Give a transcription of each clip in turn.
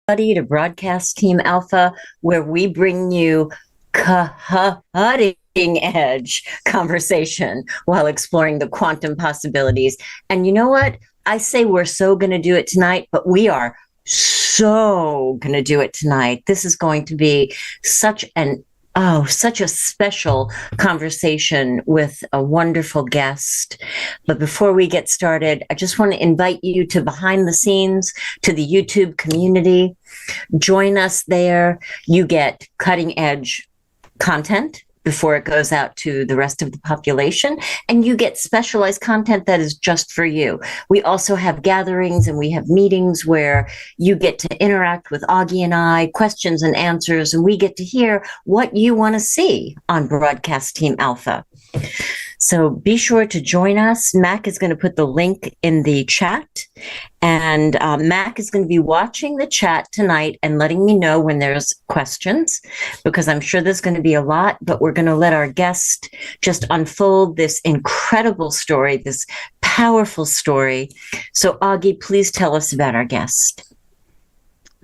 To Broadcast Team Alpha, where we bring you cutting edge conversation while exploring the quantum possibilities. And you know what? I say we're so going to do it tonight, but we are so going to do it tonight. This is going to be such a special conversation with a wonderful guest. But before we get started, I just want to invite you to behind the scenes, to the YouTube community. Join us there. You get cutting edge content before it goes out to the rest of the population, and you get specialized content that is just for you. We also have gatherings and we have meetings where you get to interact with Augie and I, questions and answers, and we get to hear what you want to see on Broadcast Team Alpha. So be sure to join us. Mac is going to put the link in the chat, and Mac is going to be watching the chat tonight and letting me know when there's questions, because I'm sure there's going to be a lot, but we're going to let our guest just unfold this incredible story, this powerful story. So Augie, please tell us about our guest.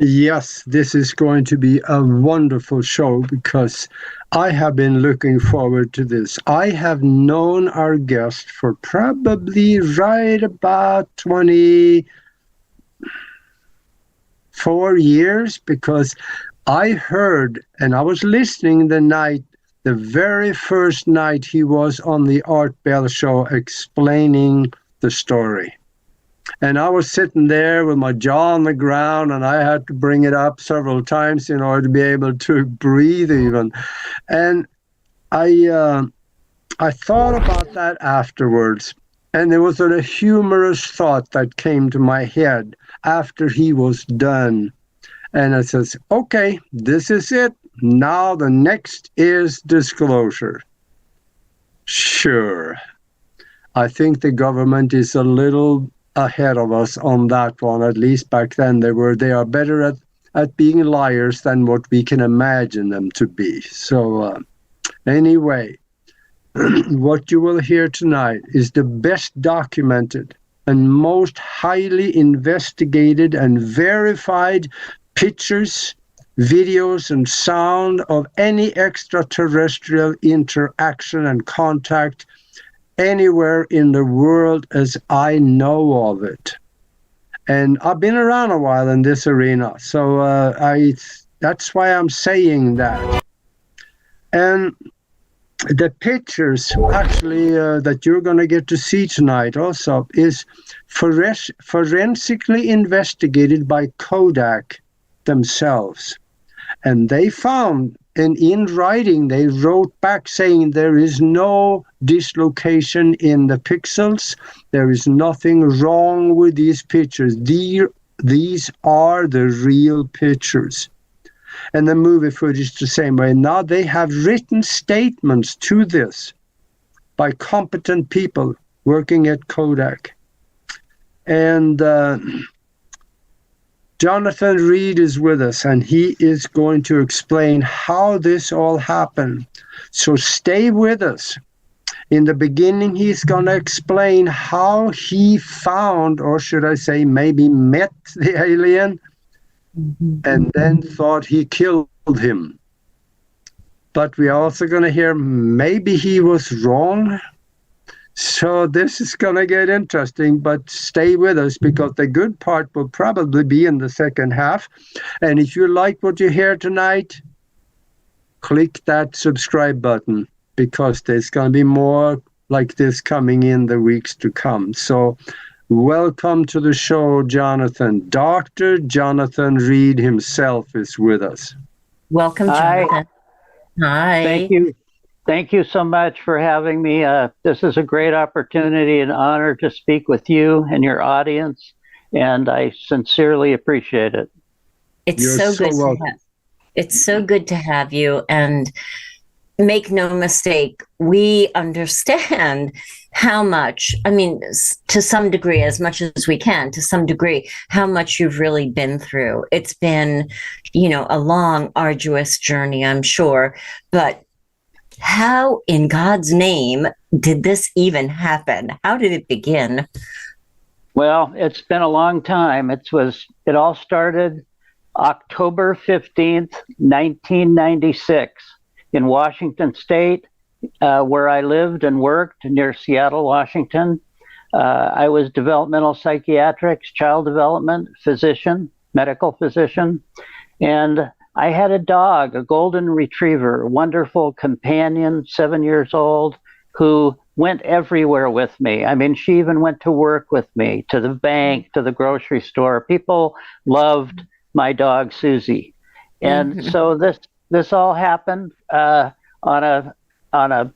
Yes, this is going to be a wonderful show because I have been looking forward to this. I have known our guest for probably right about 24 years, because I heard, and I was listening the very first night he was on the Art Bell show explaining the story. And I was sitting there with my jaw on the ground, and I had to bring it up several times in order to be able to breathe even. And I thought about that afterwards, and there was a humorous thought that came to my head after he was done. And I says, okay, this is it. Now the next is disclosure. Sure. I think the government is a little ahead of us on that one. At least back then they are better at being liars than what we can imagine them to be. So anyway, what you will hear tonight is the best documented and most highly investigated and verified pictures, videos, and sound of any extraterrestrial interaction and contact anywhere in the world as I know of it. And I've been around a while in this arena, so that's why I'm saying that. And the pictures actually that you're going to get to see tonight also is forensically investigated by Kodak themselves. And they found, and in writing, they wrote back saying there is no dislocation in the pixels. There is nothing wrong with these pictures. These are the real pictures. And the movie footage the same way. Now they have written statements to this by competent people working at Kodak. And Jonathan Reed is with us, and he is going to explain how this all happened. So stay with us. In the beginning, he's going to explain how he found, or should I say maybe met the alien, and then thought he killed him. But we're also going to hear maybe he was wrong. So this is going to get interesting, but stay with us because the good part will probably be in the second half. And if you like what you hear tonight, click that subscribe button because there's going to be more like this coming in the weeks to come. So welcome to the show, Jonathan. Dr. Jonathan Reed himself is with us. Welcome, Jonathan. Hi. Thank you. Thank you so much for having me. This is a great opportunity and honor to speak with you and your audience, and I sincerely appreciate it. It's so good to have you, and make no mistake, we understand how much, I mean, to some degree, as much as we can, to some degree, how much you've really been through. It's been, a long, arduous journey, I'm sure, but how in God's name did this even happen? How did it begin? Well, it's been a long time. It all started October 15th, 1996, in Washington State, where I lived and worked near Seattle, Washington. I was developmental psychiatrics, child development physician, medical physician, and I had a dog, a golden retriever, a wonderful companion, 7 years old, who went everywhere with me. I mean, she even went to work with me, to the bank, to the grocery store. People loved my dog, Susie. And so this all happened on a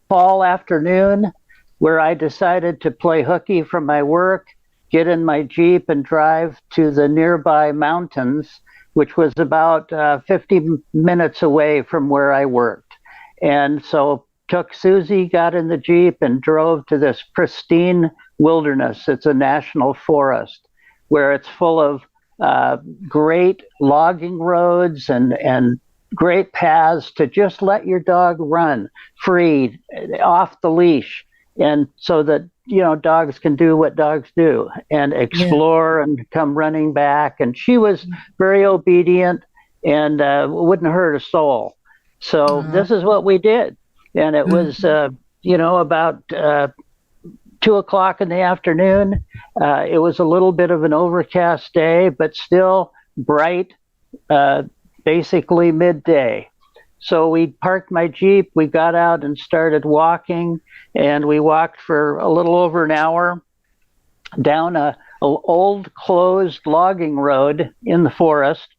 fall afternoon where I decided to play hooky from my work, get in my Jeep and drive to the nearby mountains, which was about 50 minutes away from where I worked. And so took Susie, got in the Jeep, and drove to this pristine wilderness. It's a national forest where it's full of great logging roads and great paths to just let your dog run free, off the leash. And so that, dogs can do what dogs do and explore and come running back. And she was very obedient and wouldn't hurt a soul. So this is what we did. And it was, about 2:00 in the afternoon. It was a little bit of an overcast day, but still bright, basically midday. So we parked my Jeep, we got out and started walking, and we walked for a little over an hour down a old closed logging road in the forest.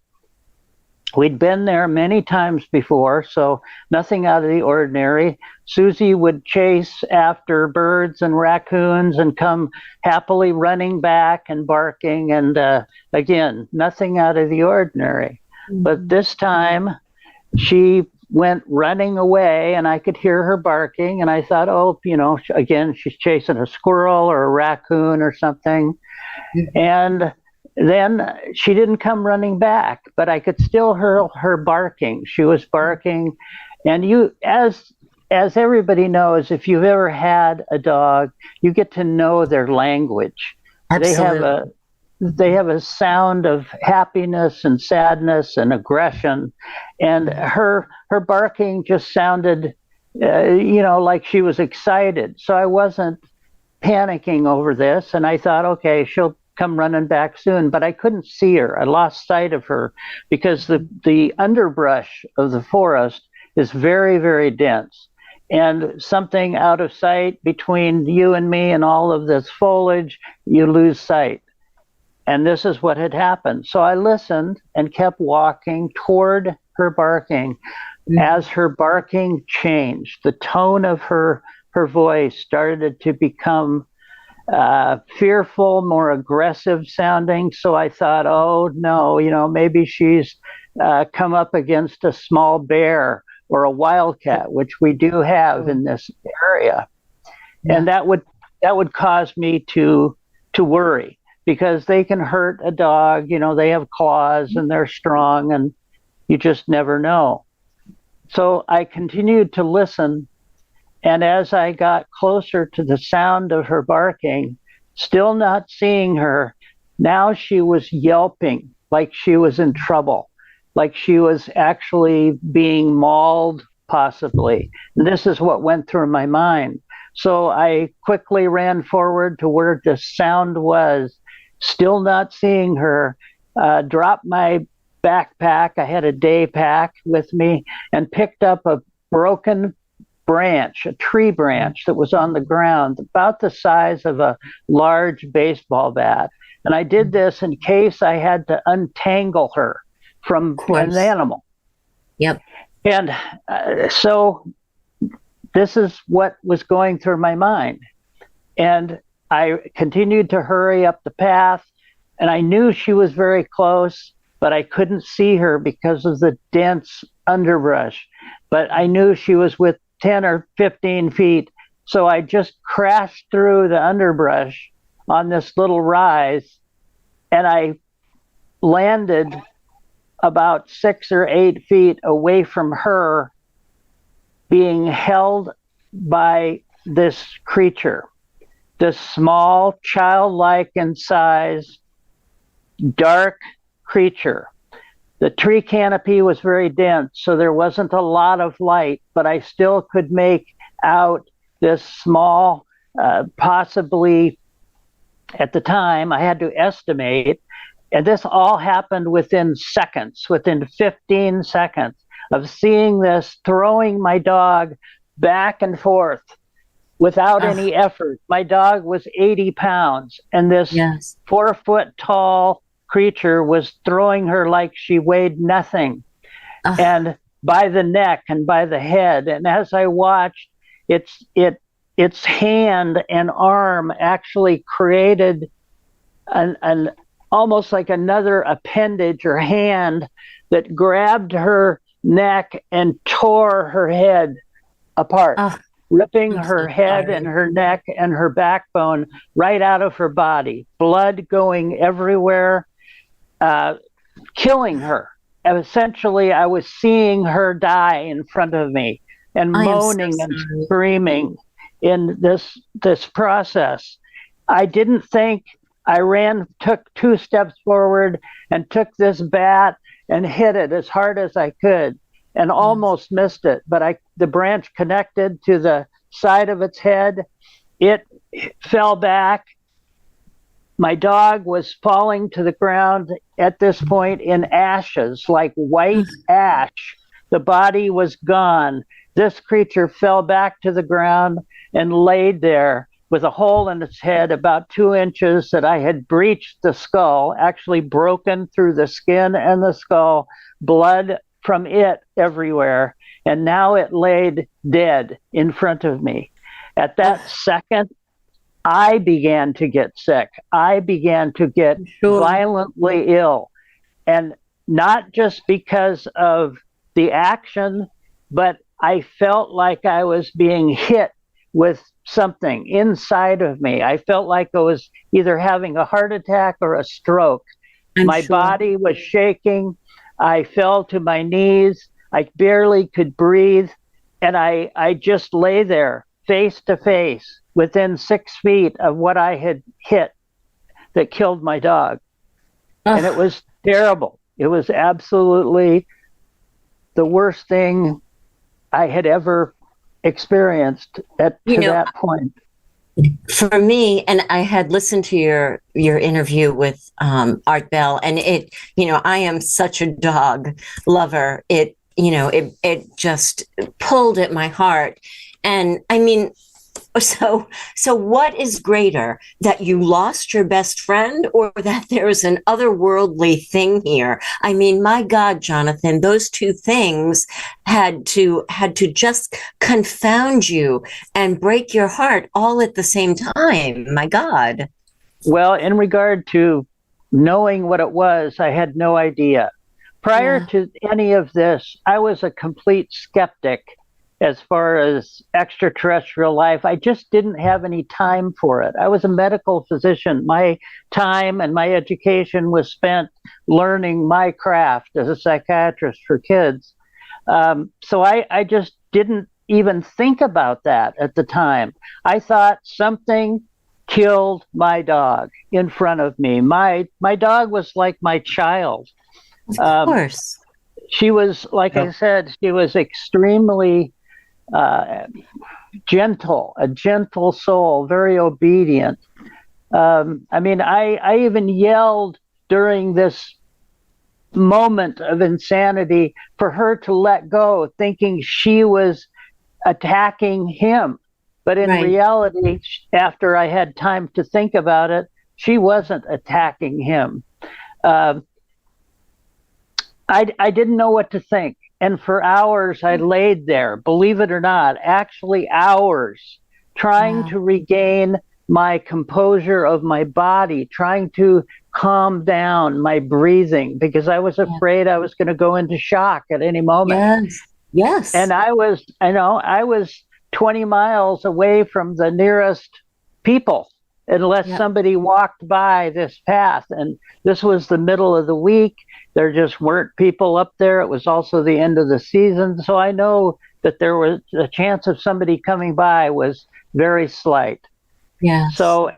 We'd been there many times before, so nothing out of the ordinary. Susie would chase after birds and raccoons and come happily running back and barking, and again, nothing out of the ordinary. But this time, she went running away, and I could hear her barking, and I thought, again, she's chasing a squirrel or a raccoon or something. And then she didn't come running back, but I could still hear her barking. She was barking. And as everybody knows, if you've ever had a dog, you get to know their language. Absolutely. They have a sound of happiness and sadness and aggression. And her barking just sounded, like she was excited. So I wasn't panicking over this. And I thought, okay, she'll come running back soon, but I couldn't see her. I lost sight of her because the underbrush of the forest is very, very dense. And something out of sight between you and me and all of this foliage, you lose sight. And this is what had happened. So I listened and kept walking toward her barking. As her barking changed, the tone of her voice started to become fearful, more aggressive sounding. So I thought, oh no, maybe she's come up against a small bear or a wildcat, which we do have in this area. And that would cause me to worry, because they can hurt a dog. They have claws and they're strong, and you just never know. So I continued to listen. And as I got closer to the sound of her barking, still not seeing her, now she was yelping like she was in trouble, like she was actually being mauled, possibly. And this is what went through my mind. So I quickly ran forward to where the sound was, still not seeing her, dropped my backpack. I had a day pack with me, and picked up a broken branch, a tree branch that was on the ground, about the size of a large baseball bat. And I did this in case I had to untangle her from an animal. Yep. And so this is what was going through my mind. And I continued to hurry up the path, and I knew she was very close, but I couldn't see her because of the dense underbrush. But I knew she was with 10 or 15 feet. So I just crashed through the underbrush on this little rise, and I landed about 6 or 8 feet away from her, being held by this creature, this small, childlike in size, dark creature. The tree canopy was very dense, so there wasn't a lot of light, but I still could make out this small, possibly at the time, I had to estimate, and this all happened within seconds, within 15 seconds of seeing this, throwing my dog back and forth without any effort. My dog was 80 pounds, and this 4-foot tall creature was throwing her like she weighed nothing, and by the neck and by the head. And as I watched, its hand and arm actually created an almost like another appendage or hand that grabbed her neck and tore her head apart, ripping her head and her neck and her backbone right out of her body, blood going everywhere, killing her. And essentially, I was seeing her die in front of me and moaning and screaming in this process. I didn't think. I took 2 steps forward and took this bat and hit it as hard as I could and almost missed it. But the branch connected to the side of its head. It fell back. My dog was falling to the ground at this point in ashes, like white ash. The body was gone. This creature fell back to the ground and laid there with a hole in its head about 2 inches that I had breached the skull, actually broken through the skin and the skull, blood from it everywhere. And now it laid dead in front of me. At that second, I began to get sick. I began to get violently ill. And not just because of the action, but I felt like I was being hit with something inside of me. I felt like I was either having a heart attack or a stroke. My body was shaking. I fell to my knees. I barely could breathe. And I just lay there face to face within 6 feet of what I had hit that killed my dog. And it was terrible. It was absolutely the worst thing I had ever experienced to that point. For me, and I had listened to your interview with Art Bell, and I am such a dog lover. It just pulled at my heart. And I mean, so what is greater, that you lost your best friend, or that there's an otherworldly thing here? I mean, my God, Jonathan, those two things had to just confound you and break your heart all at the same time. My God. Well, in regard to knowing what it was, I had no idea. Prior to any of this, I was a complete skeptic as far as extraterrestrial life. I just didn't have any time for it. I was a medical physician. My time and my education was spent learning my craft as a psychiatrist for kids. So I just didn't even think about that at the time. I thought something killed my dog in front of me. My dog was like my child. Of course. She was, like I said, she was extremely gentle, a gentle soul, very obedient. I mean, I even yelled during this moment of insanity for her to let go, thinking she was attacking him. But in reality, after I had time to think about it, she wasn't attacking him. I didn't know what to think. And for hours, I laid there, believe it or not, actually hours, trying to regain my composure of my body, trying to calm down my breathing, because I was afraid I was going to go into shock at any moment. Yes. And I was 20 miles away from the nearest people, unless somebody walked by this path. And this was the middle of the week. There just weren't people up there. It was also the end of the season. So I know that there was a chance of somebody coming by was very slight. Yeah. So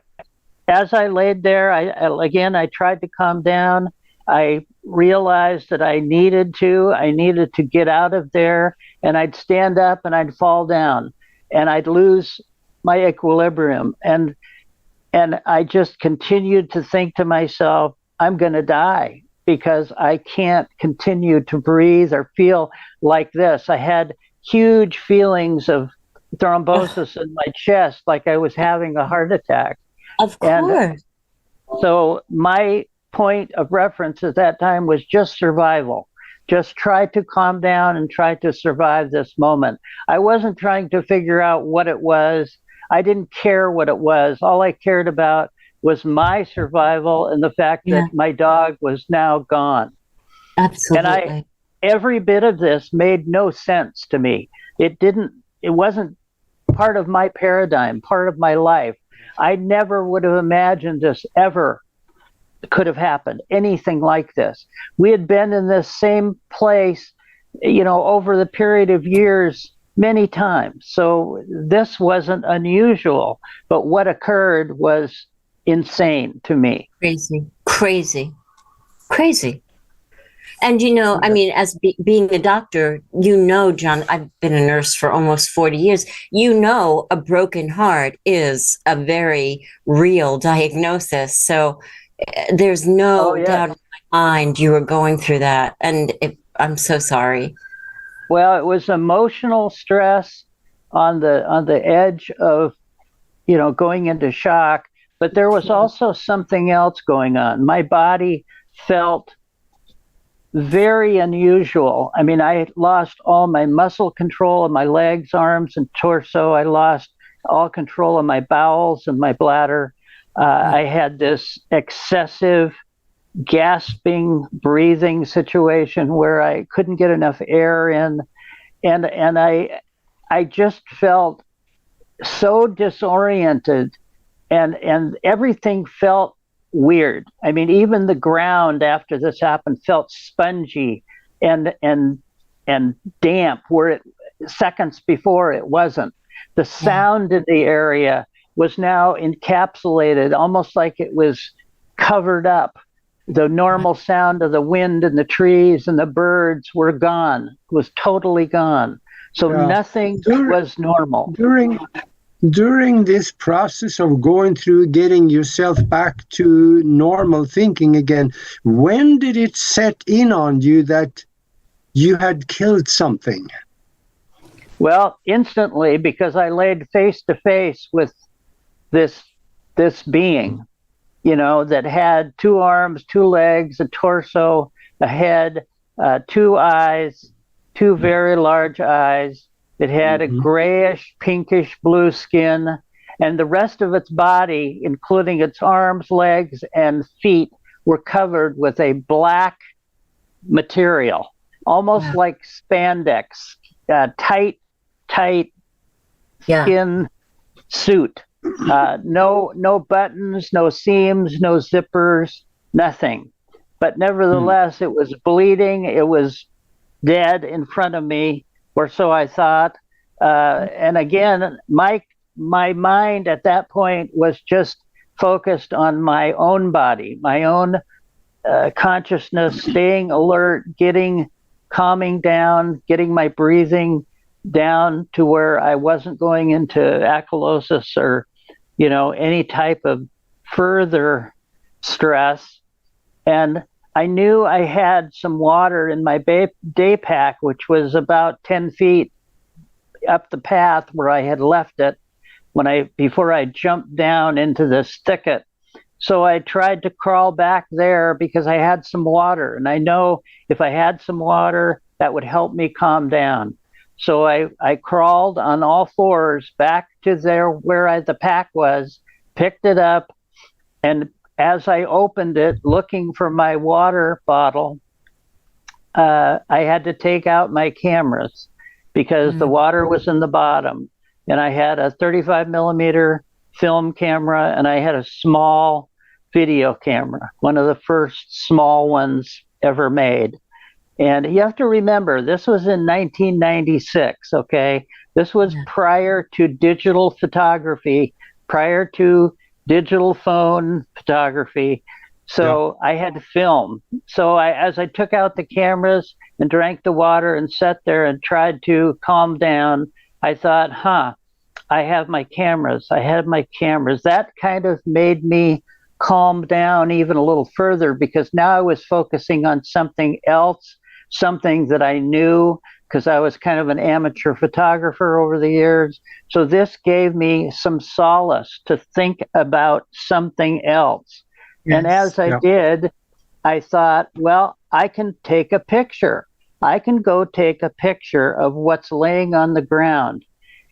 as I laid there, I tried to calm down. I realized that I needed to get out of there, and I'd stand up and I'd fall down and I'd lose my equilibrium. And I just continued to think to myself, I'm going to die because I can't continue to breathe or feel like this. I had huge feelings of thrombosis in my chest, like I was having a heart attack. Of course. And so my point of reference at that time was just survival. Just try to calm down and try to survive this moment. I wasn't trying to figure out what it was. I didn't care what it was. All I cared about was my survival and the fact that my dog was now gone. Absolutely. And every bit of this made no sense to me. It wasn't part of my paradigm, part of my life. I never would have imagined this ever could have happened, anything like this. We had been in this same place, over the period of years many times. So this wasn't unusual, but what occurred was insane to me. Crazy. And, I mean, as being a doctor, John, I've been a nurse for almost 40 years. A broken heart is a very real diagnosis. So there's no doubt in my mind you were going through that. And I'm so sorry. Well, it was emotional stress on the edge of, going into shock. But there was also something else going on. My body felt very unusual. I mean, I lost all my muscle control of my legs, arms, and torso. I lost all control of my bowels and my bladder. I had this excessive gasping, breathing situation where I couldn't get enough air in. And I just felt so disoriented, and everything felt weird. I mean, even the ground after this happened felt spongy and damp, where seconds before it wasn't. The sound in the area was now encapsulated, almost like it was covered up. The normal sound of the wind and the trees and the birds were gone, was totally gone. So nothing was normal. During this process of going through getting yourself back to normal thinking again, when did it set in on you that you had killed something? Well, instantly, because I laid face to face with this being, that had 2 arms, 2 legs, a torso, a head, 2 eyes, 2 very large eyes. It had a grayish, pinkish blue skin, and the rest of its body, including its arms, legs, and feet, were covered with a black material, almost like spandex, tight skin suit. No buttons, no seams, no zippers, nothing. But nevertheless, it was bleeding. It was dead in front of me, or so I thought. And again, my mind at that point was just focused on my own body, my own consciousness, staying alert, calming down, getting my breathing down to where I wasn't going into acylosis or, any type of further stress. And I knew I had some water in my day pack, which was about 10 feet up the path where I had left it before I jumped down into this thicket. So I tried to crawl back there because I had some water, and I know if I had some water, that would help me calm down. So I crawled on all 4s back to where the pack was, picked it up, and as I opened it, looking for my water bottle, I had to take out my cameras because the water was in the bottom. And I had a 35 millimeter film camera, and I had a small video camera, one of the first small ones ever made. And you have to remember, this was in 1996, okay? This was prior to digital photography, prior to digital phone photography. So I had to film. So as I took out the cameras and drank the water and sat there and tried to calm down, I thought, I have my cameras. I had my cameras. That kind of made me calm down even a little further, because now I was focusing on something else, something that I knew, because I was kind of an amateur photographer over the years. So this gave me some solace to think about something else. Yes. And as I did, I thought, well, I can take a picture. I can go take a picture of what's laying on the ground.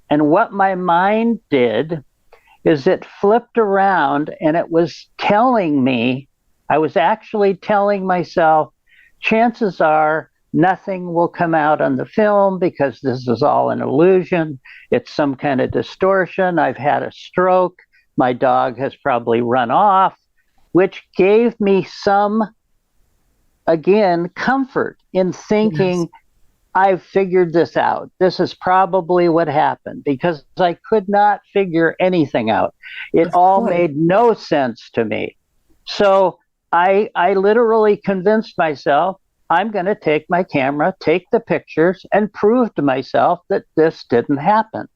And what my mind did is it flipped around, and it was telling me, I was actually telling myself, chances are nothing will come out on the film because this is all an illusion. It's some kind of distortion. I've had a stroke. My dog has probably run off, which gave me some, again, comfort in thinking, I've figured this out. This is probably what happened, because I could not figure anything out. It all made no sense to me. So I literally convinced myself, I'm going to take my camera, take the pictures, and prove to myself that this didn't happen.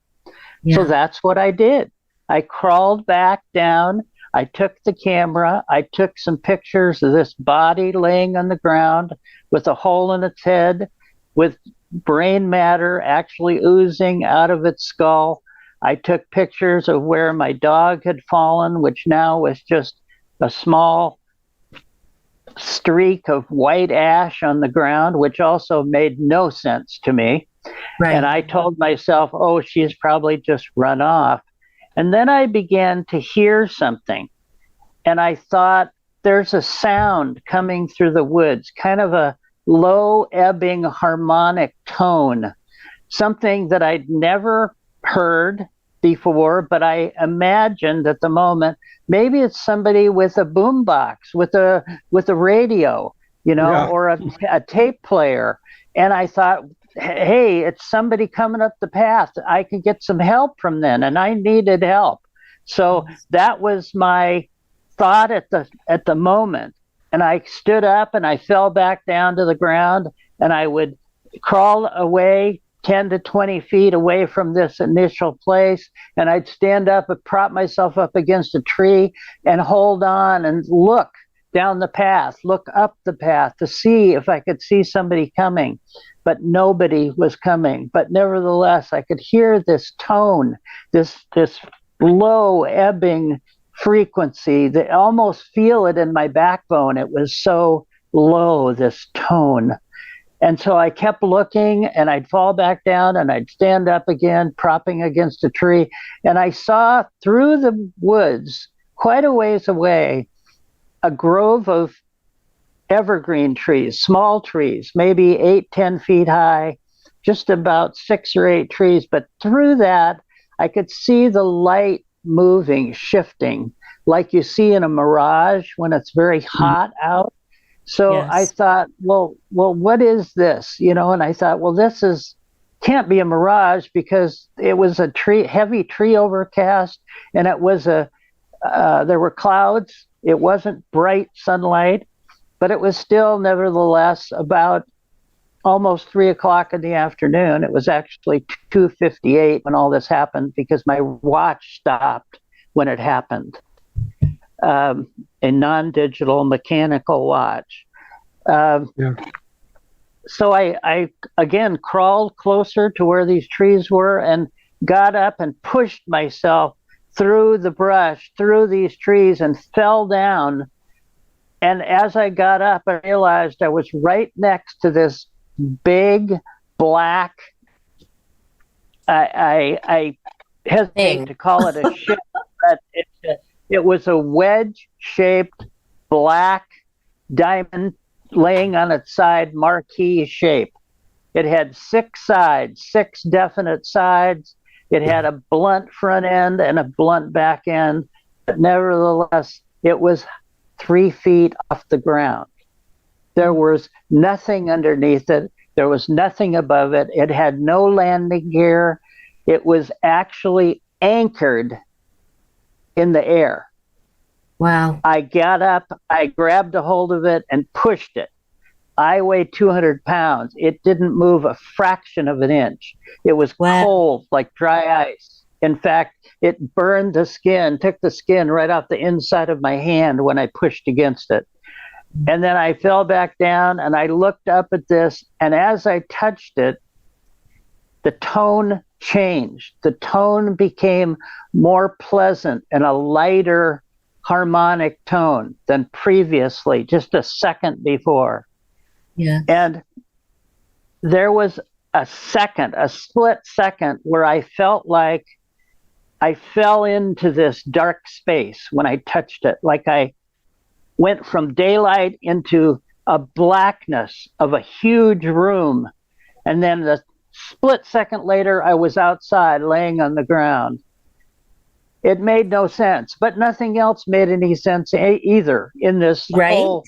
So that's what I did. I crawled back down. I took the camera. I took some pictures of this body laying on the ground with a hole in its head, with brain matter actually oozing out of its skull. I took pictures of where my dog had fallen, which now was just a small streak of white ash on the ground, which also made no sense to me. Right. And I told myself, oh, she's probably just run off. And then I began to hear something. And I thought, there's a sound coming through the woods, kind of a low ebbing harmonic tone, something that I'd never heard before, but I imagined at the moment, maybe it's somebody with a boombox, with a radio, or a tape player. And I thought, hey, it's somebody coming up the path. I could get some help from them, and I needed help. So that was my thought at the moment. And I stood up and I fell back down to the ground, and I would crawl away 10 to 20 feet away from this initial place. And I'd stand up and prop myself up against a tree and hold on and look down the path, look up the path to see if I could see somebody coming. But nobody was coming. But nevertheless, I could hear this tone, this low ebbing frequency, that almost feel it in my backbone. It was so low, this tone. And so I kept looking, and I'd fall back down and I'd stand up again, propping against a tree. And I saw through the woods, quite a ways away, a grove of evergreen trees, small trees, maybe 8-10 feet high, just about 6 or 8 trees. But through that, I could see the light moving, shifting, like you see in a mirage when it's very hot out. So I thought, well, what is this? And I thought, well, can't be a mirage, because it was a heavy tree overcast, and it was there were clouds. It wasn't bright sunlight, but it was still, nevertheless, about almost 3 o'clock in the afternoon. It was actually 2:58 when all this happened, because my watch stopped when it happened. A non-digital mechanical watch. So I again crawled closer to where these trees were and got up and pushed myself through the brush, through these trees, and fell down. And as I got up, I realized I was right next to this big black, I hesitate to call it a ship, but it was a wedge-shaped black diamond laying on its side, marquee shape. It had 6 sides, 6 definite sides. It had a blunt front end and a blunt back end, but nevertheless, it was 3 feet off the ground. There was nothing underneath it. There was nothing above it. It had no landing gear. It was actually anchored in the air. Wow. I got up, I grabbed a hold of it and pushed it. I weigh 200 pounds. It didn't move a fraction of an inch. It was Wow. cold like dry ice. In fact, it burned the skin, took the skin right off the inside of my hand when I pushed against it. And then I fell back down and I looked up at this. And as I touched it, the tone changed. The tone became more pleasant and a lighter harmonic tone than previously, just a second before. Yeah. And there was a split second, where I felt like I fell into this dark space when I touched it. Like I went from daylight into a blackness of a huge room. And then the split second later, I was outside laying on the ground. It made no sense, but nothing else made any sense either in this whole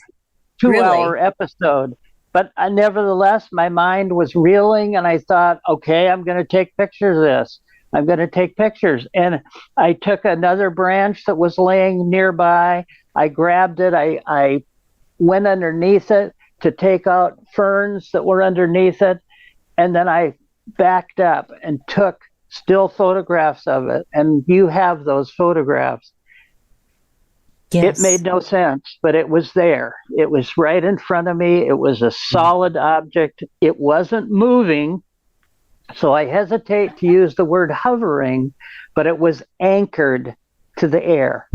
2-hour episode. But nevertheless, my mind was reeling, and I thought, okay, I'm going to take pictures of this. I'm going to take pictures. And I took another branch that was laying nearby. I grabbed it. I went underneath it to take out ferns that were underneath it. And then I backed up and took still photographs of it. And you have those photographs. Yes. It made no sense, but it was there. It was right in front of me. It was a solid object. It wasn't moving. So I hesitate to use the word hovering, but it was anchored to the air.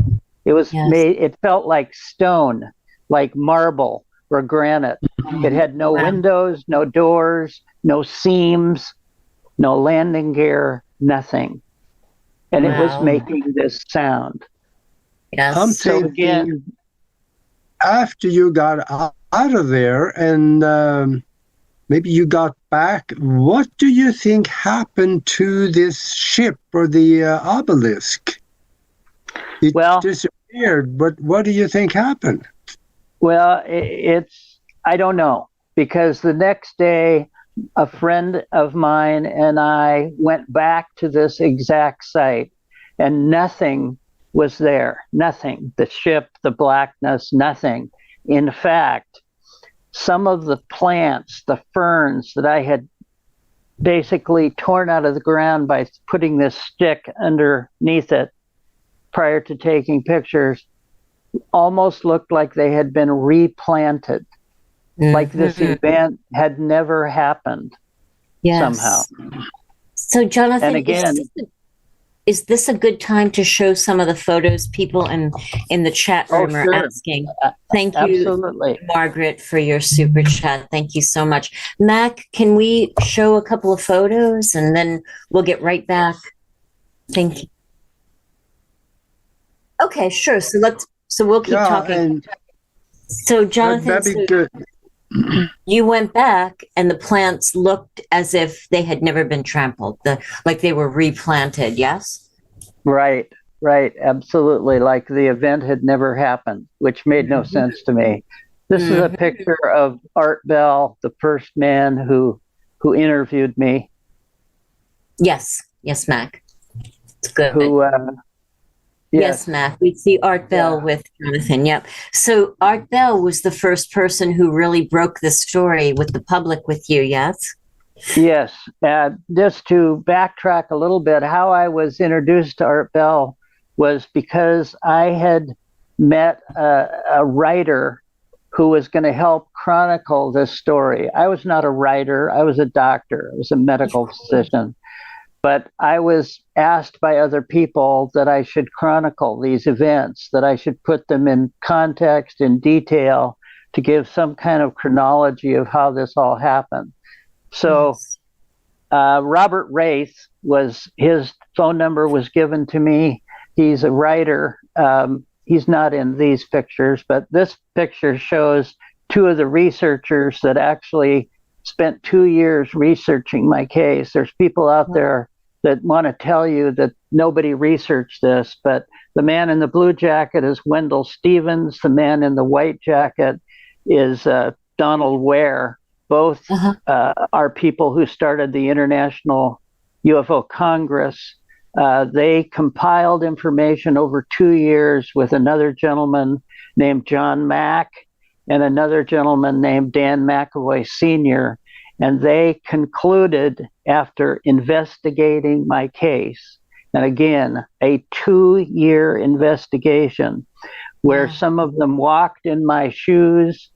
It was made, it felt like stone, like marble or granite. It had no windows, no doors, no seams, no landing gear, nothing. And it was making this sound. Yes. I'm So thinking, again, after you got out of there and maybe you got back, what do you think happened to this ship or the obelisk? It disappeared, but what do you think happened? Well, I don't know, because the next day, a friend of mine and I went back to this exact site, and nothing was there. Nothing. The ship, the blackness, nothing. In fact, some of the plants, the ferns that I had basically torn out of the ground by putting this stick underneath it prior to taking pictures, almost looked like they had been replanted. Like this event had never happened somehow. So, Jonathan, and again, is this a good time to show some of the photos people in the chat room are asking? Thank you, absolutely, Margaret, for your super chat. Thank you so much. Mac, can we show a couple of photos and then we'll get right back? Thank you. Okay, sure. So we'll keep talking. So, Jonathan, that'd be good. You went back and the plants looked as if they had never been trampled, like they were replanted, yes? Right, absolutely. Like the event had never happened, which made no sense to me. This is a picture of Art Bell, the first man who interviewed me. Yes, Mac. It's good. Yes, Mac. We see Art Bell with Jonathan. Yep. So Art Bell was the first person who really broke the story with the public with you, yes? Yes. Just to backtrack a little bit, how I was introduced to Art Bell was because I had met a writer who was going to help chronicle this story. I was not a writer. I was a doctor. I was a medical physician. But I was asked by other people that I should chronicle these events, that I should put them in context, in detail, to give some kind of chronology of how this all happened. So Robert Wraith, his phone number was given to me. He's a writer. He's not in these pictures, but this picture shows two of the researchers that actually spent 2 years researching my case. There's people out there that want to tell you that nobody researched this, but the man in the blue jacket is Wendell Stevens. The man in the white jacket is Donald Ware. Both are people who started the International UFO Congress They compiled information over 2 years with another gentleman named John Mack and another gentleman named Dan McAvoy Sr. And they concluded, after investigating my case, and again, a 2-year investigation where some of them walked in my shoes.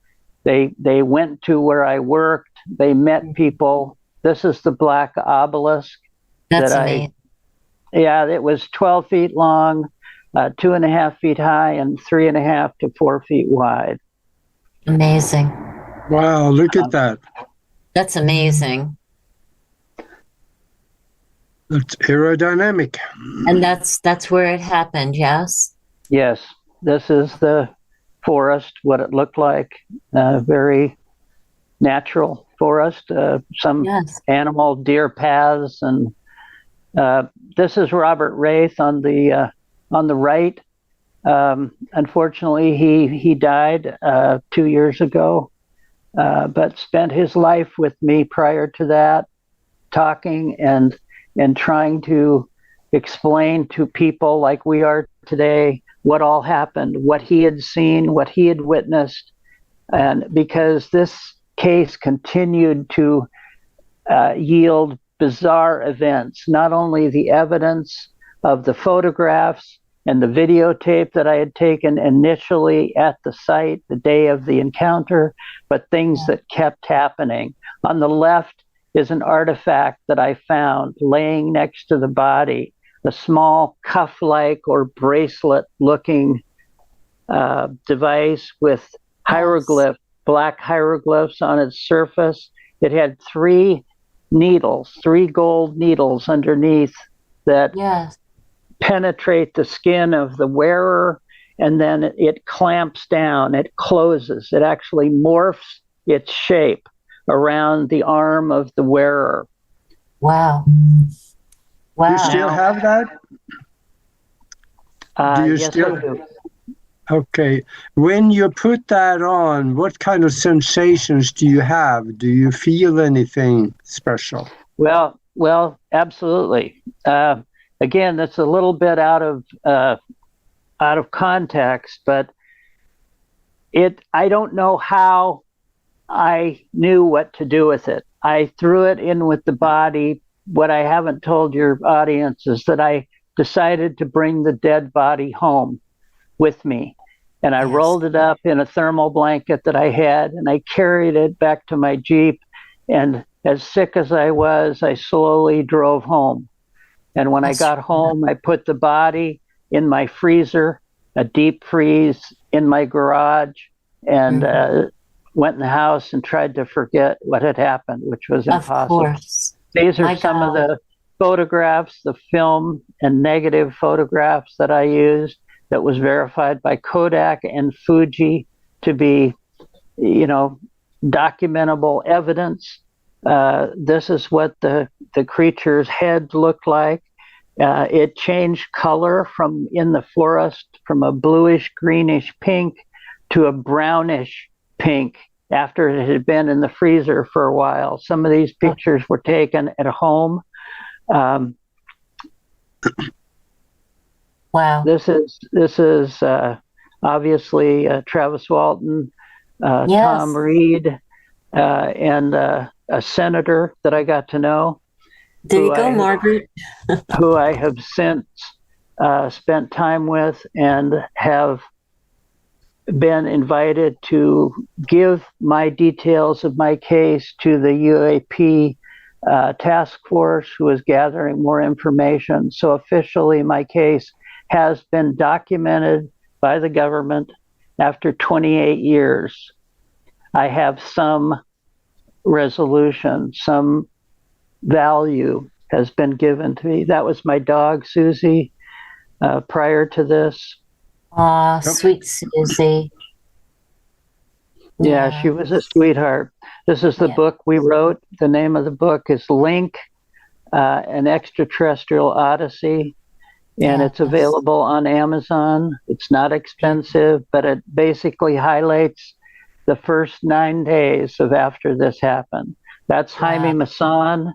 They went to where I worked. They met people. This is the black obelisk. That's amazing. Yeah, it was 12 feet long, 2.5 feet high, and 3.5 to 4 feet wide. Amazing. Wow, look at that. That's amazing. It's aerodynamic. And that's where it happened, yes? Yes, this is the forest, what it looked like. Very natural forest, some animal deer paths, and this is Robert Wraith on the right. Unfortunately, he died 2 years ago, but spent his life with me prior to that, talking and trying to explain to people like we are today what all happened, what he had seen, what he had witnessed. And because this case continued to yield bizarre events, not only the evidence of the photographs and the videotape that I had taken initially at the site the day of the encounter, but things that kept happening. On the left is an artifact that I found laying next to the body, a small cuff-like or bracelet-looking device with hieroglyphs, black hieroglyphs on its surface. It had 3 needles, 3 gold needles underneath that penetrate the skin of the wearer, and then it clamps down, it closes, it actually morphs its shape around the arm of the wearer. Wow. Do you still have that? Do you yes, still? I do. Okay. When you put that on, what kind of sensations do you have? Do you feel anything special? Well, absolutely. Again, that's a little bit out of context, but I don't know how I knew what to do with it. I threw it in with the body. What I haven't told your audience is that I decided to bring the dead body home with me. And I rolled it up in a thermal blanket that I had, and I carried it back to my Jeep. And as sick as I was, I slowly drove home. And when I got home, I put the body in my freezer, a deep freeze in my garage, and went in the house and tried to forget what had happened, which was impossible. Of course. These are some of the photographs, the film and negative photographs that I used that was verified by Kodak and Fuji to be, documentable evidence. This is what the creature's head looked like. It changed color in the forest from a bluish greenish pink to a brownish pink after it had been in the freezer for a while. Some of these pictures were taken at home. Wow. This is obviously Travis Walton, Tom Reed, and a senator that I got to know. There you go, Margaret. Who I have since spent time with and have been invited to give my details of my case to the UAP task force, who is gathering more information. So officially, my case has been documented by the government after 28 years. I have some resolution, some value has been given to me. That was my dog, Susie, prior to this. Aw, sweet Susie. Yeah, she was a sweetheart. This is the book we wrote. The name of the book is Link, an Extraterrestrial Odyssey, and it's available on Amazon. It's not expensive, but it basically highlights the first 9 days of after this happened. That's Jaime Maussan,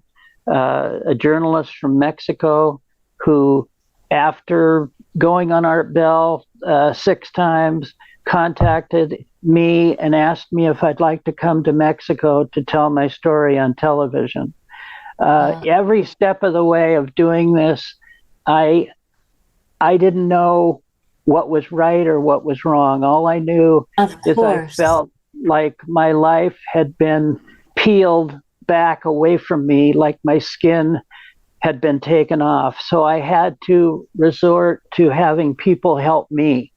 a journalist from Mexico, who, after going on Art Bell 6 times, contacted me and asked me if I'd like to come to Mexico to tell my story on television. Every step of the way of doing this, I didn't know what was right or what was wrong. All I knew is I felt like my life had been peeled back away from me, like my skin had been taken off. So I had to resort to having people help me.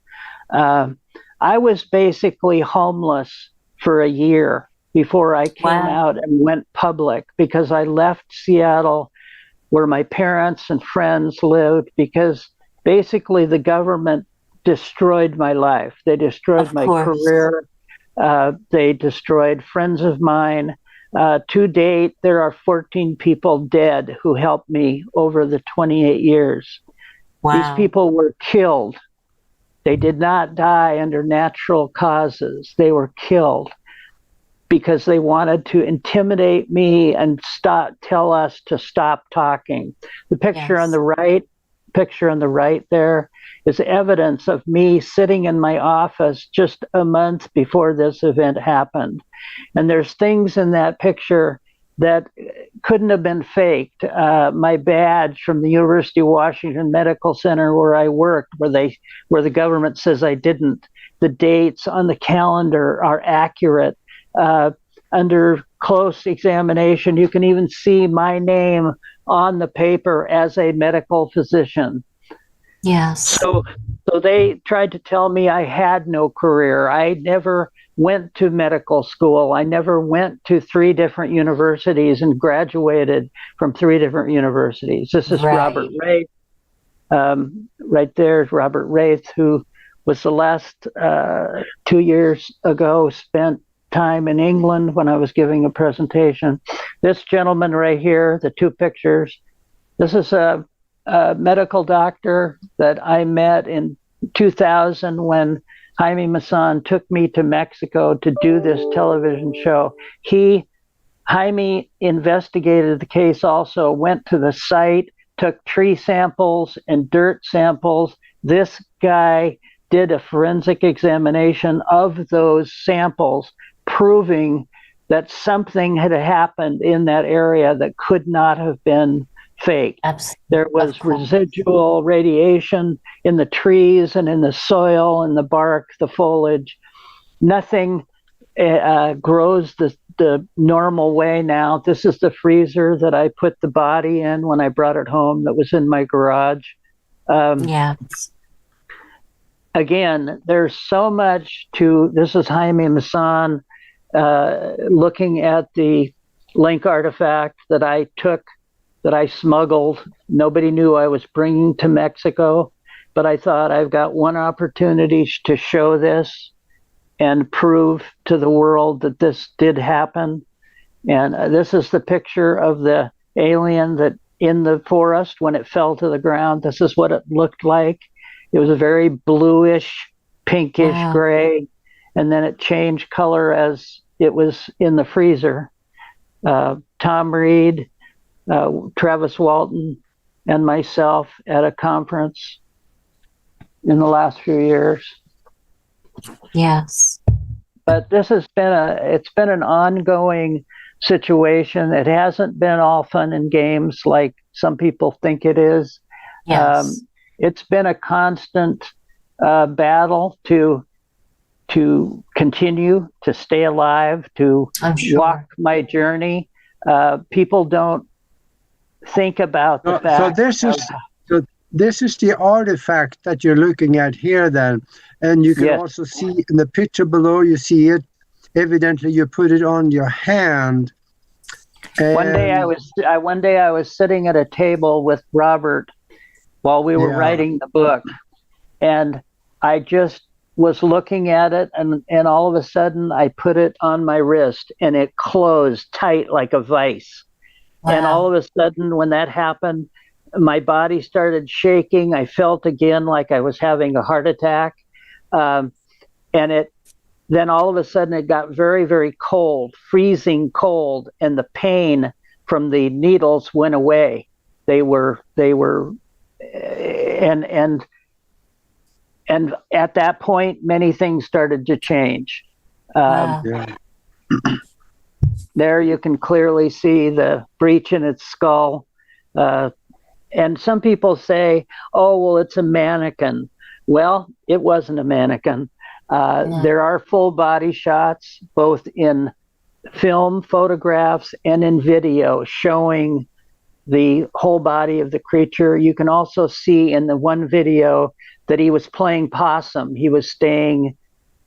I was basically homeless for a year before I came out and went public, because I left Seattle, where my parents and friends lived, because basically the government destroyed my life. They destroyed my career. They destroyed friends of mine. To date, there are 14 people dead who helped me over the 28 years. These people were killed. They did not die under natural causes. They were killed because they wanted to intimidate me and tell us to stop talking. The picture on the right there is evidence of me sitting in my office just a month before this event happened. And there's things in that picture that couldn't have been faked. My badge from the University of Washington Medical Center, where I worked, where the government says I didn't. The dates on the calendar are accurate. Under close examination, you can even see my name on the paper as a medical physician. Yes. So they tried to tell me I had no career. I never went to medical school. I never went to 3 different universities and graduated from 3 different universities. This is Robert Wraith. Right there is Robert Wraith, who was the last 2 years ago spent time in England when I was giving a presentation. This gentleman right here, the 2 pictures, this is a medical doctor that I met in 2000 when Jaime Maussan took me to Mexico to do this television show. Jaime investigated the case also, went to the site, took tree samples and dirt samples. This guy did a forensic examination of those samples, proving that something had happened in that area that could not have been fake. There was residual radiation in the trees and in the soil and the bark, the foliage. Nothing grows the normal way now. This is the freezer that I put the body in when I brought it home, that was in my garage. Again, there's so much to this. Is Jaime Maussan looking at the link artifact that I took, that I smuggled. Nobody knew I was bringing to Mexico, but I thought I've got one opportunity to show this and prove to the world that this did happen. And this is the picture of the alien that in the forest when it fell to the ground. This is what it looked like. It was a very bluish, pinkish gray, and then it changed color as it was in the freezer. Tom Reed, Travis Walton, and myself at a conference in the last few years. Yes. But this has been it's been an ongoing situation. It hasn't been all fun and games like some people think it is. Yes. It's been a constant battle to continue to stay alive, to walk my journey. People don't think about the fact. So this is the artifact that you're looking at here, then, and you can also see in the picture below. You see it. Evidently, you put it on your hand. One day I was sitting at a table with Robert while we were writing the book, and I just was looking at it, and all of a sudden I put it on my wrist, and it closed tight like a vice. Wow. And all of a sudden, when that happened, my body started shaking. I felt again like I was having a heart attack, and then all of a sudden it got very, very cold, freezing cold, and the pain from the needles went away. They were and at that point, many things started to change. Wow. There you can clearly see the breach in its skull. And some people say, oh, well, it's a mannequin. Well, it wasn't a mannequin. There are full body shots, both in film photographs and in video, showing the whole body of the creature. You can also see in the one video that he was playing possum. He was staying,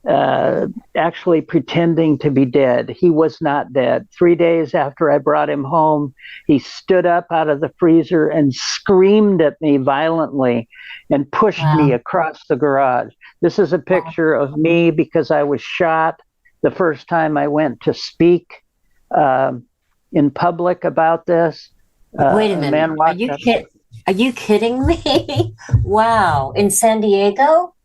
actually pretending to be dead. He was not dead. 3 days after I brought him home, he stood up out of the freezer and screamed at me violently and pushed me across the garage. This is a picture of me because I was shot the first time I went to speak in public about this. Wait a minute. Are you kidding me? Wow. In San Diego?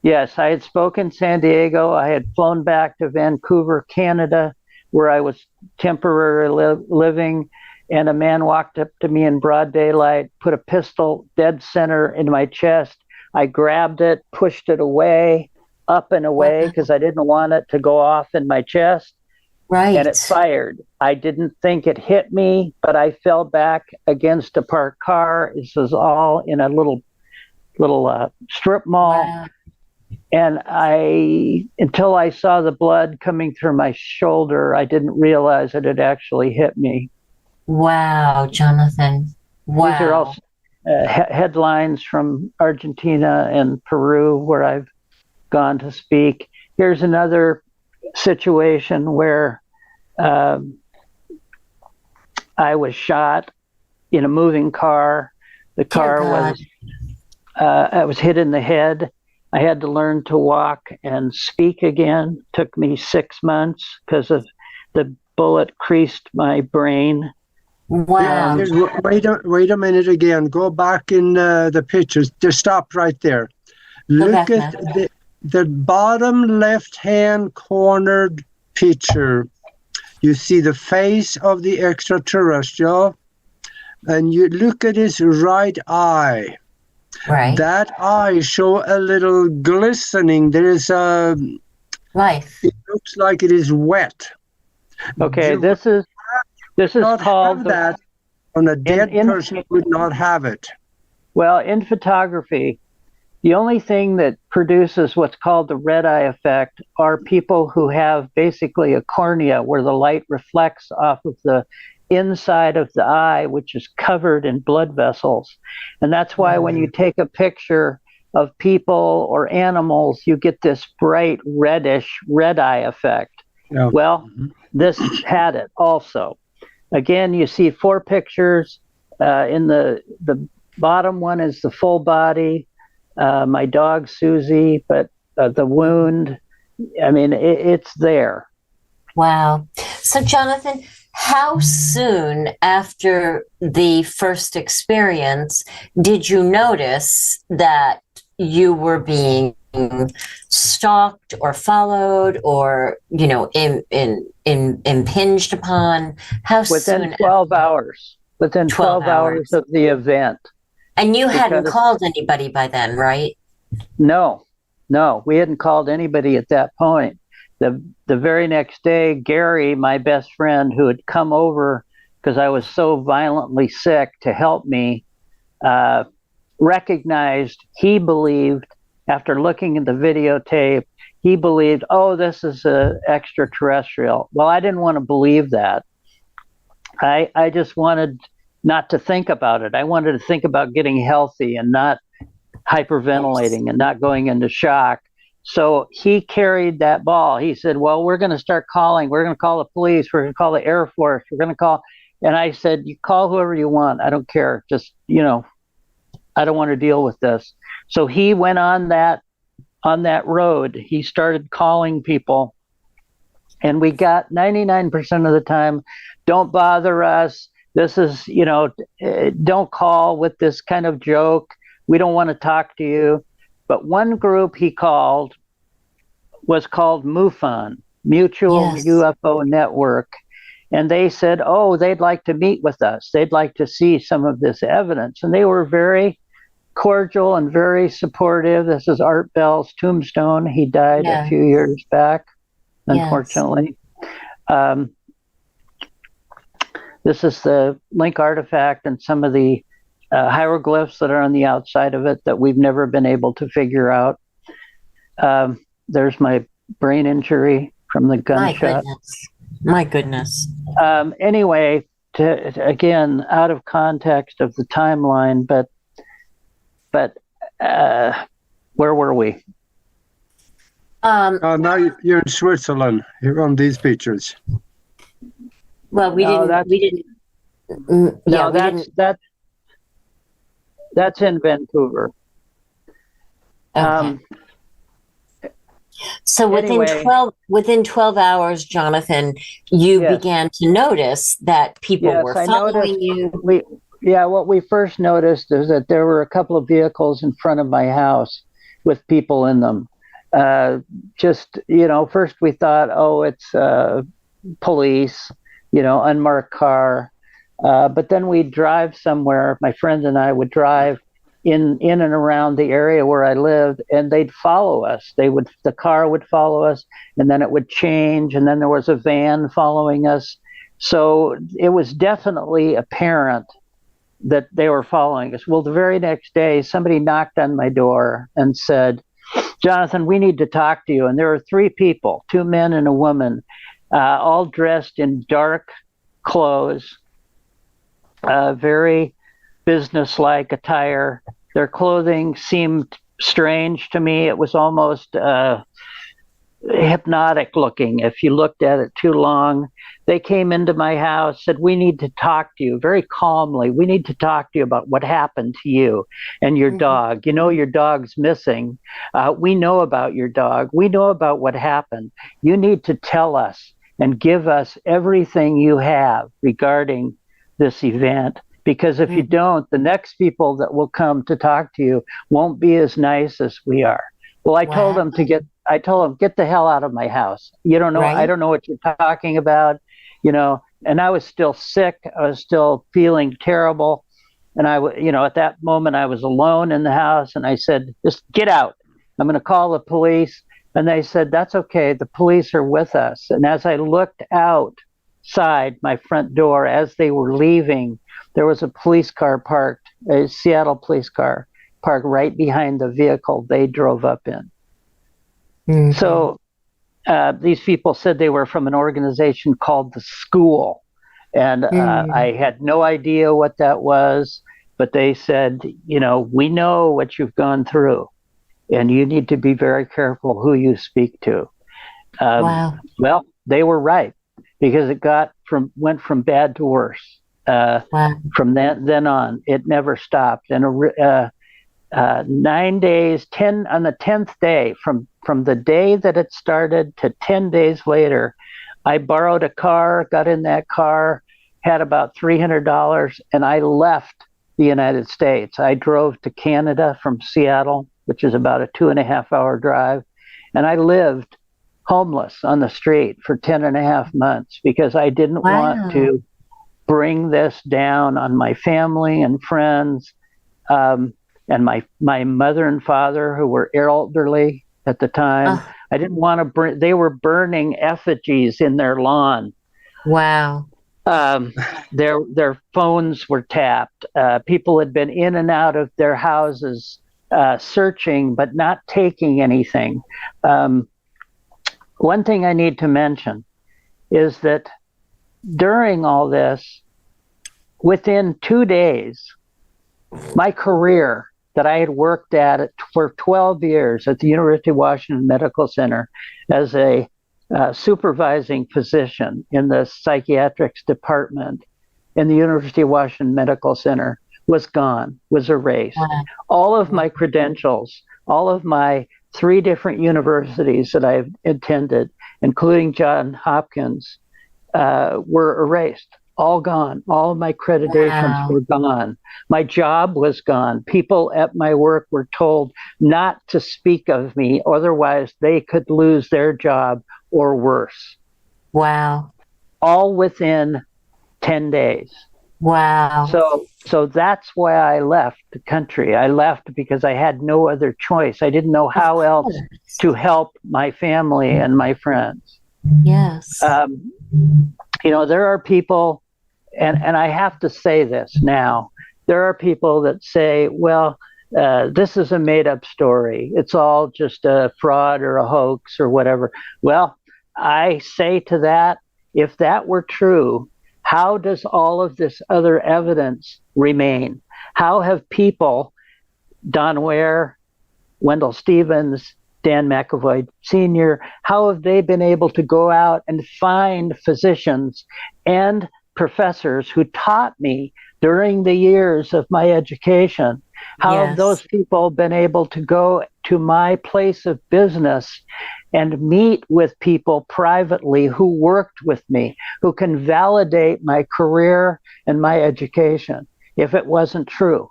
Yes, I had spoken in San Diego. I had flown back to Vancouver, Canada, where I was temporarily living, and a man walked up to me in broad daylight, put a pistol dead center in my chest. I grabbed it, pushed it away, up and away, because I didn't want it to go off in my chest. Right. And it fired. I didn't think it hit me, but I fell back against a parked car. This was all in a little strip mall. Wow. And until I saw the blood coming through my shoulder, I didn't realize it had actually hit me. Wow, Jonathan. Wow. These are all headlines from Argentina and Peru, where I've gone to speak. Here's another situation where I was shot in a moving car. The car I was hit in the head. I had to learn to walk and speak again. Took me 6 months because of the bullet creased my brain. Wow. Wait a minute again. Go back in the pictures. Just stop right there. Look at the bottom left-hand cornered picture. You see the face of the extraterrestrial, and you look at his right eye. Right. That eye show a little glistening. There is a life. It looks like it is wet. Okay, this is called that on a dead person would not have it. Well, in photography, the only thing that produces what's called the red eye effect are people who have basically a cornea where the light reflects off of the inside of the eye, which is covered in blood vessels. And that's why when you take a picture of people or animals, you get this bright reddish red eye effect. Yeah. Well, this had it also. Again, you see 4 pictures. In the bottom one is the full body, my dog Susie, but the wound, I mean, it's there. Wow. So, Jonathan, how soon after the first experience did you notice that you were being stalked or followed or, you know, impinged upon? How Within soon? 12 hours. Within 12 hours of the event. And you hadn't called anybody by then, right? No, we hadn't called anybody at that point. The very next day, Gary, my best friend, who had come over because I was so violently sick to help me, recognized, he believed, after looking at the videotape, he believed, oh, this is an extraterrestrial. Well, I didn't want to believe that. I just wanted not to think about it. I wanted to think about getting healthy and not hyperventilating and not going into shock. So he carried that ball. He said, well, we're going to start calling. We're going to call the police. We're going to call the Air Force. We're going to call. And I said, you call whoever you want. I don't care. Just, you know, I don't want to deal with this. So he went on that road. He started calling people. And we got 99% of the time, don't bother us. This is, you know, don't call with this kind of joke. We don't want to talk to you. But one group he called was called MUFON, Mutual UFO Network. And they said, oh, they'd like to meet with us. They'd like to see some of this evidence. And they were very cordial and very supportive. This is Art Bell's tombstone. He died a few years back, unfortunately. Yes. This is the Link artifact and some of the hieroglyphs that are on the outside of it that we've never been able to figure out. There's my brain injury from the gunshot. My goodness. Anyway, again, out of context of the timeline, but where were we? Now you're in Switzerland. You're on these pictures. Well, we didn't. That's in Vancouver. Okay. So within 12 hours, Jonathan, you began to notice that people were following you. What we first noticed is that there were a couple of vehicles in front of my house with people in them. First we thought, oh, it's police, unmarked car. But then we'd drive somewhere. My friend and I would drive in and around the area where I lived, and they'd follow us. The car would follow us, and then it would change, and then there was a van following us. So it was definitely apparent that they were following us. Well, the very next day, somebody knocked on my door and said, Jonathan, we need to talk to you. And there were 3 people, 2 men and a woman, all dressed in dark clothes, very business-like attire. Their clothing seemed strange to me. It was almost hypnotic looking if you looked at it too long. They came into my house, said, we need to talk to you very calmly. We need to talk to you about what happened to you and your dog. Your dog's missing. We know about your dog. We know about what happened. You need to tell us and give us everything you have regarding this event. Because if you don't, the next people that will come to talk to you won't be as nice as we are. Well, I told them get the hell out of my house. You don't know, I don't know what you're talking about, and I was still sick. I was still feeling terrible. And at that moment I was alone in the house, and I said, just get out. I'm going to call the police. And they said, that's okay. The police are with us. And as I looked outside my front door, as they were leaving, there was a police car parked, a Seattle police car parked right behind the vehicle they drove up in. Mm-hmm. So these people said they were from an organization called the School. And I had no idea what that was, but they said, we know what you've gone through, and you need to be very careful who you speak to. Wow. Well, they were right, because it went from bad to worse. From then on, it never stopped. And 9 days, on the 10th day, from the day that it started to 10 days later, I borrowed a car, got in that car, had about $300, and I left the United States. I drove to Canada from Seattle, which is about a 2.5-hour drive, and I lived homeless on the street for 10.5 months because I didn't want to bring this down on my family and friends, and my mother and father, who were elderly at the time. I didn't want to they were burning effigies in their lawn. Wow. Their phones were tapped. People had been in and out of their houses, searching, but not taking anything. One thing I need to mention is that during all this, within 2 days, my career that I had worked at for 12 years at the University of Washington Medical Center as a supervising physician in the psychiatrics department in the University of Washington Medical Center was gone, was erased. Wow. All of my credentials, all of my 3 different universities that I've attended, including Johns Hopkins, were erased, all gone. All of my accreditations were gone. My job was gone. People at my work were told not to speak of me, otherwise they could lose their job or worse. Wow. all within 10 days. Wow. So that's why I left the country. I left because I had no other choice. I didn't know how else to help my family and my friends. Yes. There are people, and I have to say this now, there are people that say, well, this is a made-up story. It's all just a fraud or a hoax or whatever. Well, I say to that, if that were true, how does all of this other evidence remain? How have people, Don Ware, Wendell Stevens, Dan McAvoy Sr., how have they been able to go out and find physicians and professors who taught me during the years of my education? How have those people been able to go to my place of business and meet with people privately who worked with me, who can validate my career and my education if it wasn't true?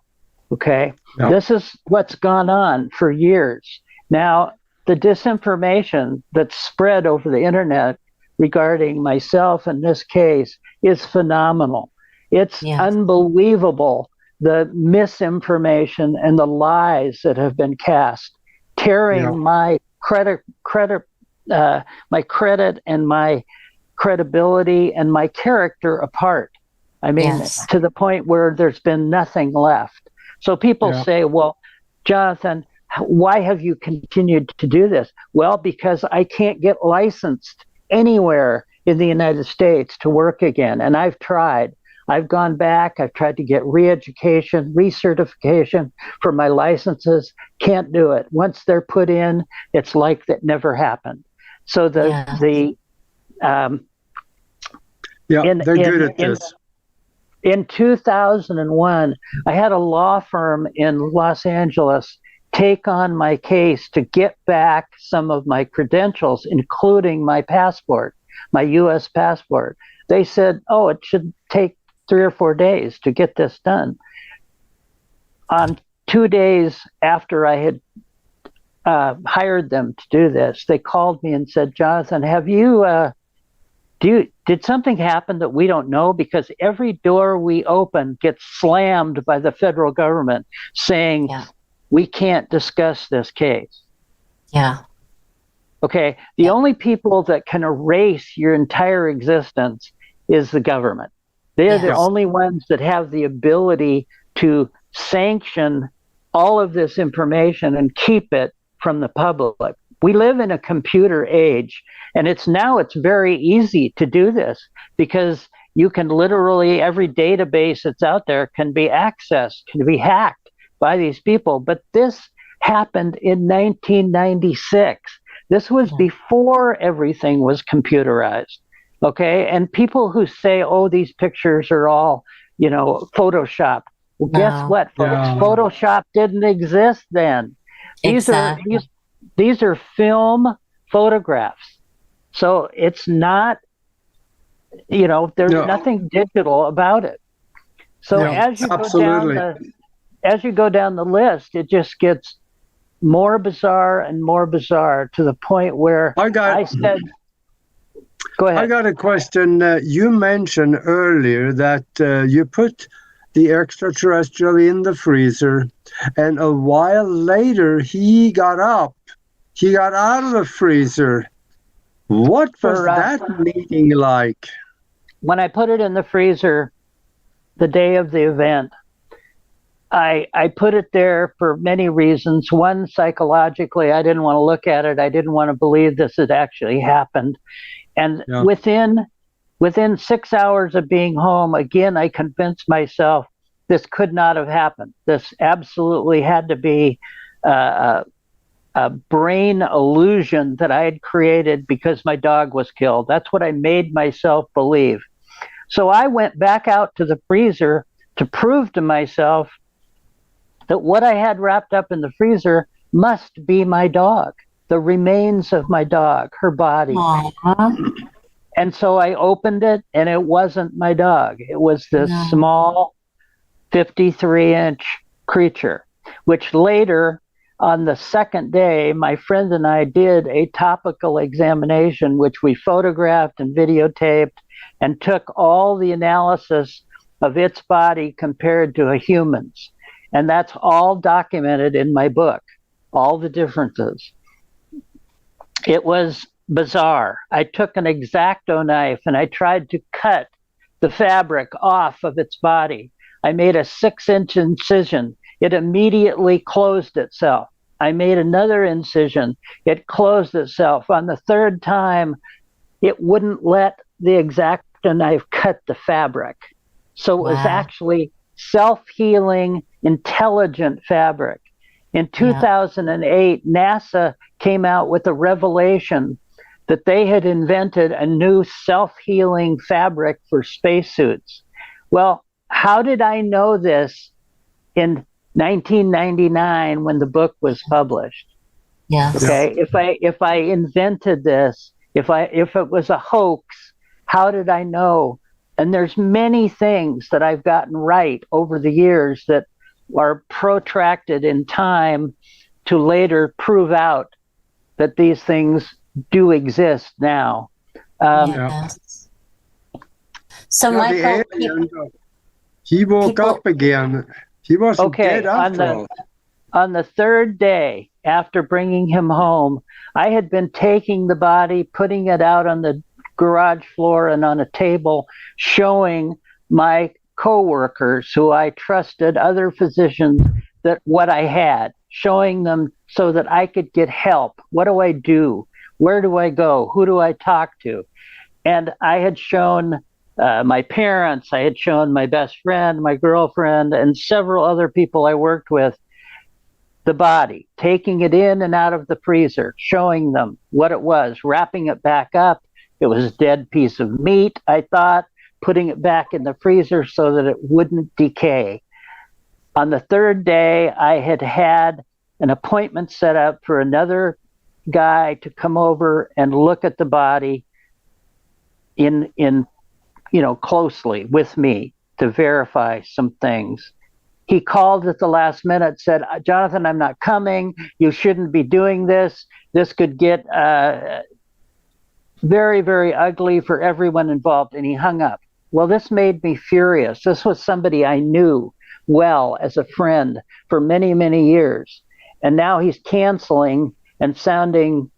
Okay? Yep. This is what's gone on for years. Now, the disinformation that's spread over the internet regarding myself in this case is phenomenal. It's unbelievable, the misinformation and the lies that have been cast, tearing my credit and my credibility and my character apart. I mean, to the point where there's been nothing left. So people say, well, Jonathan, why have you continued to do this? Well, because I can't get licensed anywhere in the United States to work again. And I've tried. I've gone back. I've tried to get re-education, recertification for my licenses. Can't do it. Once they're put in, it's like that never happened. So they're good at this. In 2001, I had a law firm in Los Angeles take on my case to get back some of my credentials, including my passport, my U.S. passport. They said, oh, it should take 3 or 4 days to get this done. On 2 days after I had hired them to do this, they called me and said, Jonathan, have you, did something happen that we don't know? Because every door we open gets slammed by the federal government saying, we can't discuss this case. Yeah. Okay. The only people that can erase your entire existence is the government. They're the only ones that have the ability to sanction all of this information and keep it from the public. We live in a computer age, and it's very easy to do this because you can literally, every database that's out there can be accessed, can be hacked by these people. But this happened in 1996. This was before everything was computerized. Okay. And people who say, oh, these pictures are all, Photoshop. Well, guess what, folks? Photoshop didn't exist then. These are film photographs. So it's not, there's nothing digital about it. So as you go down the list, it just gets more bizarre and more bizarre to the point where I said, go ahead. I got a question. You mentioned earlier that you put the extraterrestrial in the freezer, and a while later he got out of the freezer. What was that meeting like? When I put it in the freezer the day of the event, I put it there for many reasons. One, psychologically, I didn't want to look at it. I didn't want to believe this had actually happened. And within 6 hours of being home, again, I convinced myself this could not have happened. This absolutely had to be a brain illusion that I had created because my dog was killed. That's what I made myself believe. So I went back out to the freezer to prove to myself that what I had wrapped up in the freezer must be my dog, the remains of my dog, her body. And so I opened it, and it wasn't my dog. It was this small 53-inch creature, which later on the second day, my friend and I did a topical examination, which we photographed and videotaped and took all the analysis of its body compared to a human's. And that's all documented in my book, all the differences. It was bizarre. I took an X-Acto knife and I tried to cut the fabric off of its body. I made a 6-inch incision. It immediately closed itself. I made another incision. It closed itself. On the third time, it wouldn't let the X-Acto knife cut the fabric. So it was actually self-healing, intelligent fabric. In 2008, NASA came out with a revelation that they had invented a new self-healing fabric for spacesuits. Well, how did I know this in 1999 when the book was published? Okay, if I invented this, if it was a hoax, how did I know? And there's many things that I've gotten right over the years that are protracted in time to later prove out that these things do exist now. So, Michael, he woke up again. He wasn't dead after all. On the third day after bringing him home, I had been taking the body, putting it out on the garage floor and on a table, showing my co-workers who I trusted, other physicians, that what I had, showing them so that I could get help. What do I do? Where do I go? Who do I talk to? And I had shown my parents, I had shown my best friend, my girlfriend, and several other people I worked with the body, taking it in and out of the freezer, showing them what it was, wrapping it back up. It was a dead piece of meat, I thought, putting it back in the freezer so that it wouldn't decay. On the third day, I had had an appointment set up for another guy to come over and look at the body in closely with me to verify some things. He called at the last minute, said, "Jonathan, I'm not coming. You shouldn't be doing this. This could get very, very ugly for everyone involved," and he hung up. Well, this made me furious. This was somebody I knew well as a friend for many, many years. And now he's canceling and sounding,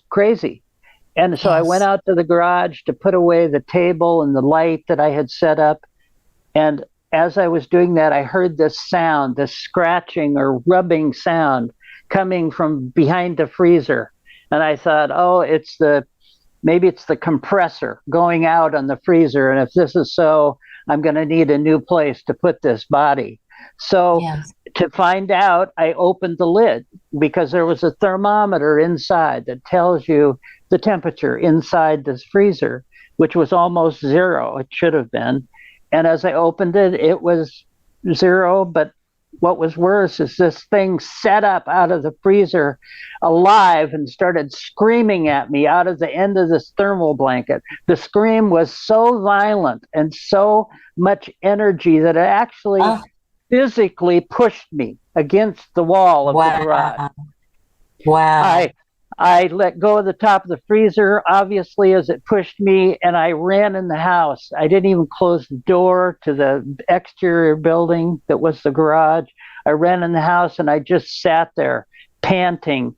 crazy. And so I went out to the garage to put away the table and the light that I had set up. And as I was doing that, I heard this sound, this scratching or rubbing sound coming from behind the freezer. And I thought, maybe it's the compressor going out on the freezer. And if this is so, I'm going to need a new place to put this body. So to find out, I opened the lid because there was a thermometer inside that tells you the temperature inside this freezer, which was almost zero. It should have been. And as I opened it, it was zero. But what was worse is this thing set up out of the freezer alive and started screaming at me out of the end of this thermal blanket. The scream was so violent and so much energy that it actually physically pushed me against the wall of the garage. Wow. I let go of the top of the freezer, obviously, as it pushed me, and I ran in the house. I didn't even close the door to the exterior building that was the garage. I ran in the house, and I just sat there, panting,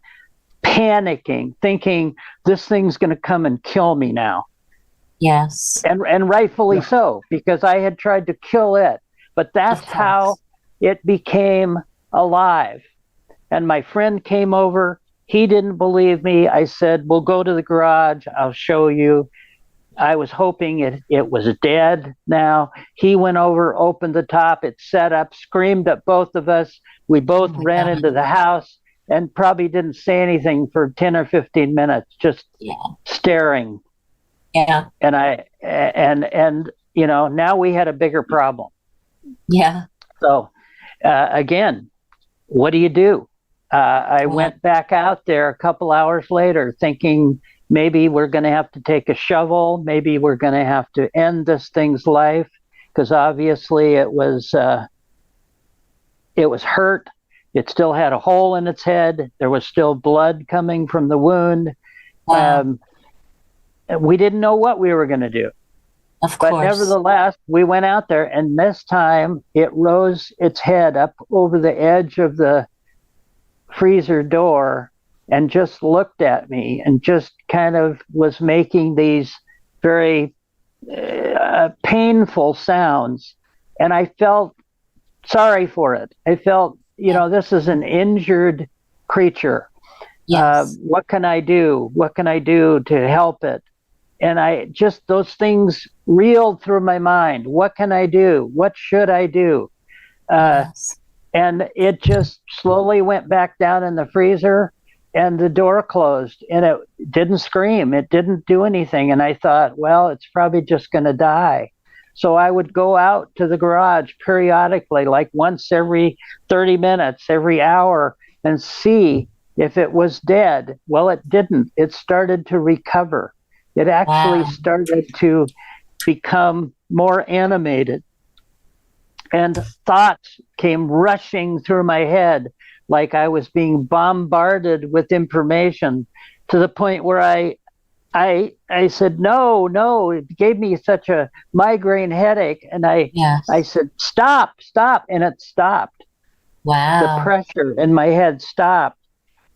panicking, thinking, this thing's going to come and kill me now. Yes. And rightfully so, because I had tried to kill it. But that's how it became alive. And my friend came over. He didn't believe me. I said, we'll go to the garage. I'll show you. I was hoping it was dead now. He went over, opened the top. It set up, screamed at both of us. We both ran into the house and probably didn't say anything for 10 or 15 minutes, just staring. Yeah. And now we had a bigger problem. Yeah. So, again, what do you do? I went back out there a couple hours later thinking maybe we're going to have to take a shovel. Maybe we're going to have to end this thing's life because obviously it was hurt. It still had a hole in its head. There was still blood coming from the wound. Wow. We didn't know what we were going to do. Of But course. nevertheless, we went out there, and this time it rose its head up over the edge of the freezer door and just looked at me and just kind of was making these very painful sounds. And I felt sorry for it. I felt, this is an injured creature. Yes. What can I do? What can I do to help it? And those things reeled through my mind. What can I do? What should I do? Yes. And it just slowly went back down in the freezer, and the door closed, and it didn't scream. It didn't do anything. And I thought, well, it's probably just going to die. So I would go out to the garage periodically, like once every 30 minutes, every hour, and see if it was dead. Well, it didn't. It started to recover. It actually started to become more animated. And thoughts came rushing through my head like I was being bombarded with information, to the point where I said, no, it gave me such a migraine headache. And I said, stop. And it stopped. Wow. The pressure in my head stopped.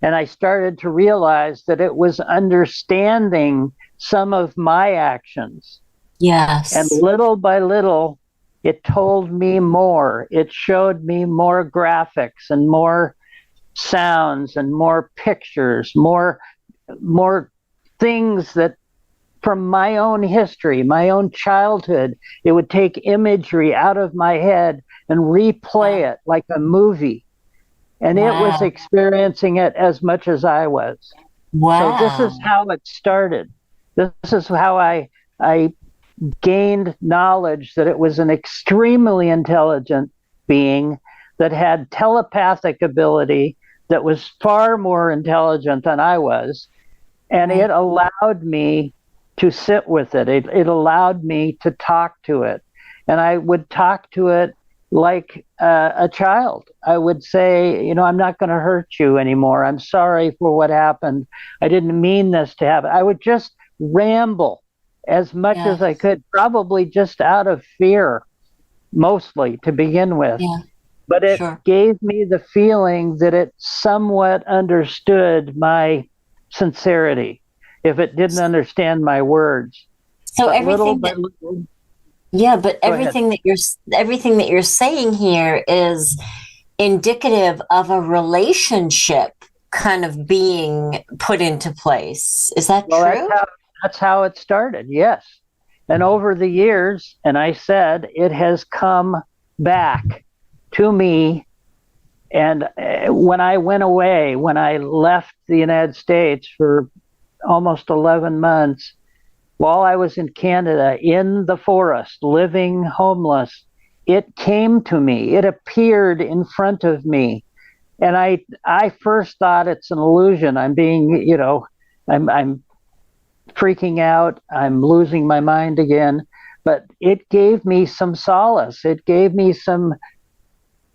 And I started to realize that it was understanding some of my actions. Yes. And little by little, it told me more. It showed me more graphics and more sounds and more pictures, more things that from my own history, my own childhood. It would take imagery out of my head and replay it like a movie. And it was experiencing it as much as I was. Wow. So this is how it started. This is how I gained knowledge that it was an extremely intelligent being that had telepathic ability, that was far more intelligent than I was. And it allowed me to sit with it. It allowed me to talk to it. And I would talk to it like a child. I would say, I'm not going to hurt you anymore. I'm sorry for what happened. I didn't mean this to happen. I would just ramble as much as I could, probably just out of fear, mostly to begin with. Yeah. But it gave me the feeling that it somewhat understood my sincerity, if it didn't understand my words. So but everything but everything that you're saying here is indicative of a relationship kind of being put into place. Is that true? That's how it started, yes. And over the years, and I said, it has come back to me. And when I went away, when I left the United States for almost 11 months, while I was in Canada, in the forest, living homeless, it came to me. It appeared in front of me. And I first thought it's an illusion. I'm being, I'm freaking out. I'm losing my mind again. But it gave me some solace. It gave me some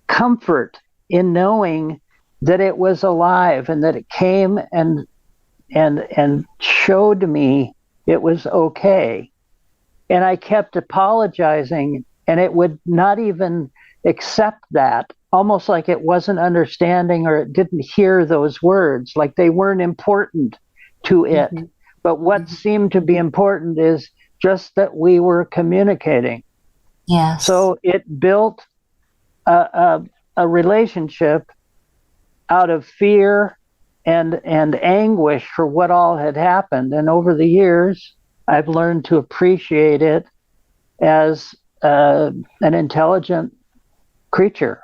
comfort in knowing that it was alive and that it came and showed me it was okay. And I kept apologizing, and it would not even accept that, almost like it wasn't understanding, or it didn't hear those words, like they weren't important to it. Mm-hmm. But what seemed to be important is just that we were communicating. Yes. So it built a relationship out of fear and anguish for what all had happened. And over the years, I've learned to appreciate it as an intelligent creature.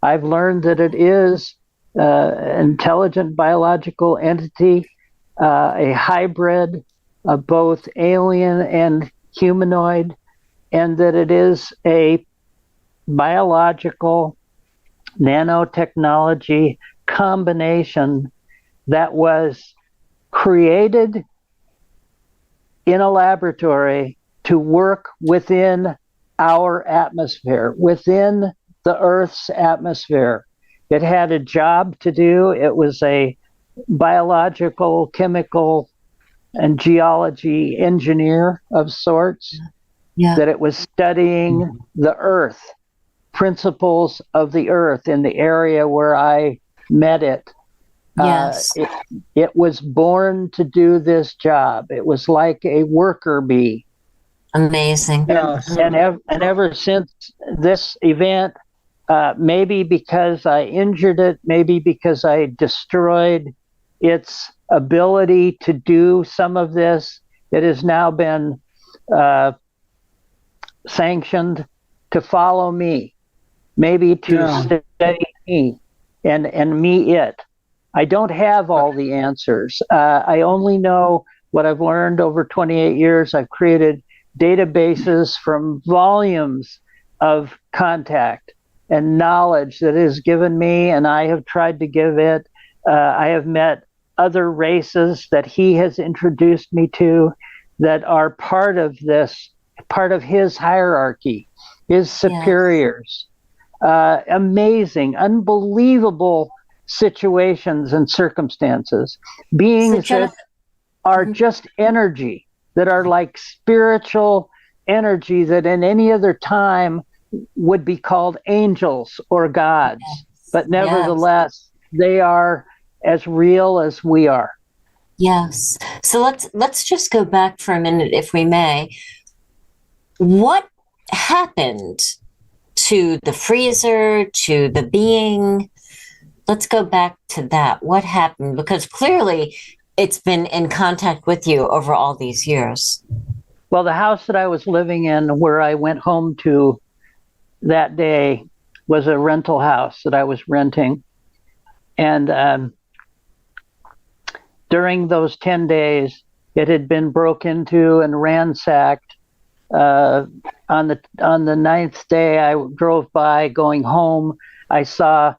I've learned that it is an intelligent biological entity, a hybrid of both alien and humanoid, and that it is a biological nanotechnology combination that was created in a laboratory to work within our atmosphere, within the Earth's atmosphere. It had a job to do. It was a biological, chemical, and geology engineer of sorts, Yeah. that it was studying the earth, principles of the earth in the area where I met it. Yes. It was born to do this job. It was like a worker bee. Amazing. And ever since this event, maybe because I injured it, maybe because I destroyed its ability to do some of this, it has now been sanctioned to follow me, maybe to study me and me it. I don't have all the answers. I only know what I've learned over 28 years. I've created databases from volumes of contact and knowledge that is given me, and I have tried to give it. I have met other races that he has introduced me to that are part of this, part of his hierarchy, his superiors. Amazing, unbelievable situations and circumstances. Beings that are just energy, that are like spiritual energy that in any other time would be called angels or gods. But nevertheless, they are as real as we are. Yes. So let's just go back for a minute, if we may. What happened to the freezer, to the being? Let's go back to that. What happened? Because clearly it's been in contact with you over all these years. Well, the house that I was living in, where I went home to that day, was a rental house that I was renting. And during those 10 days, it had been broke into and ransacked. On the ninth day, I drove by going home. I saw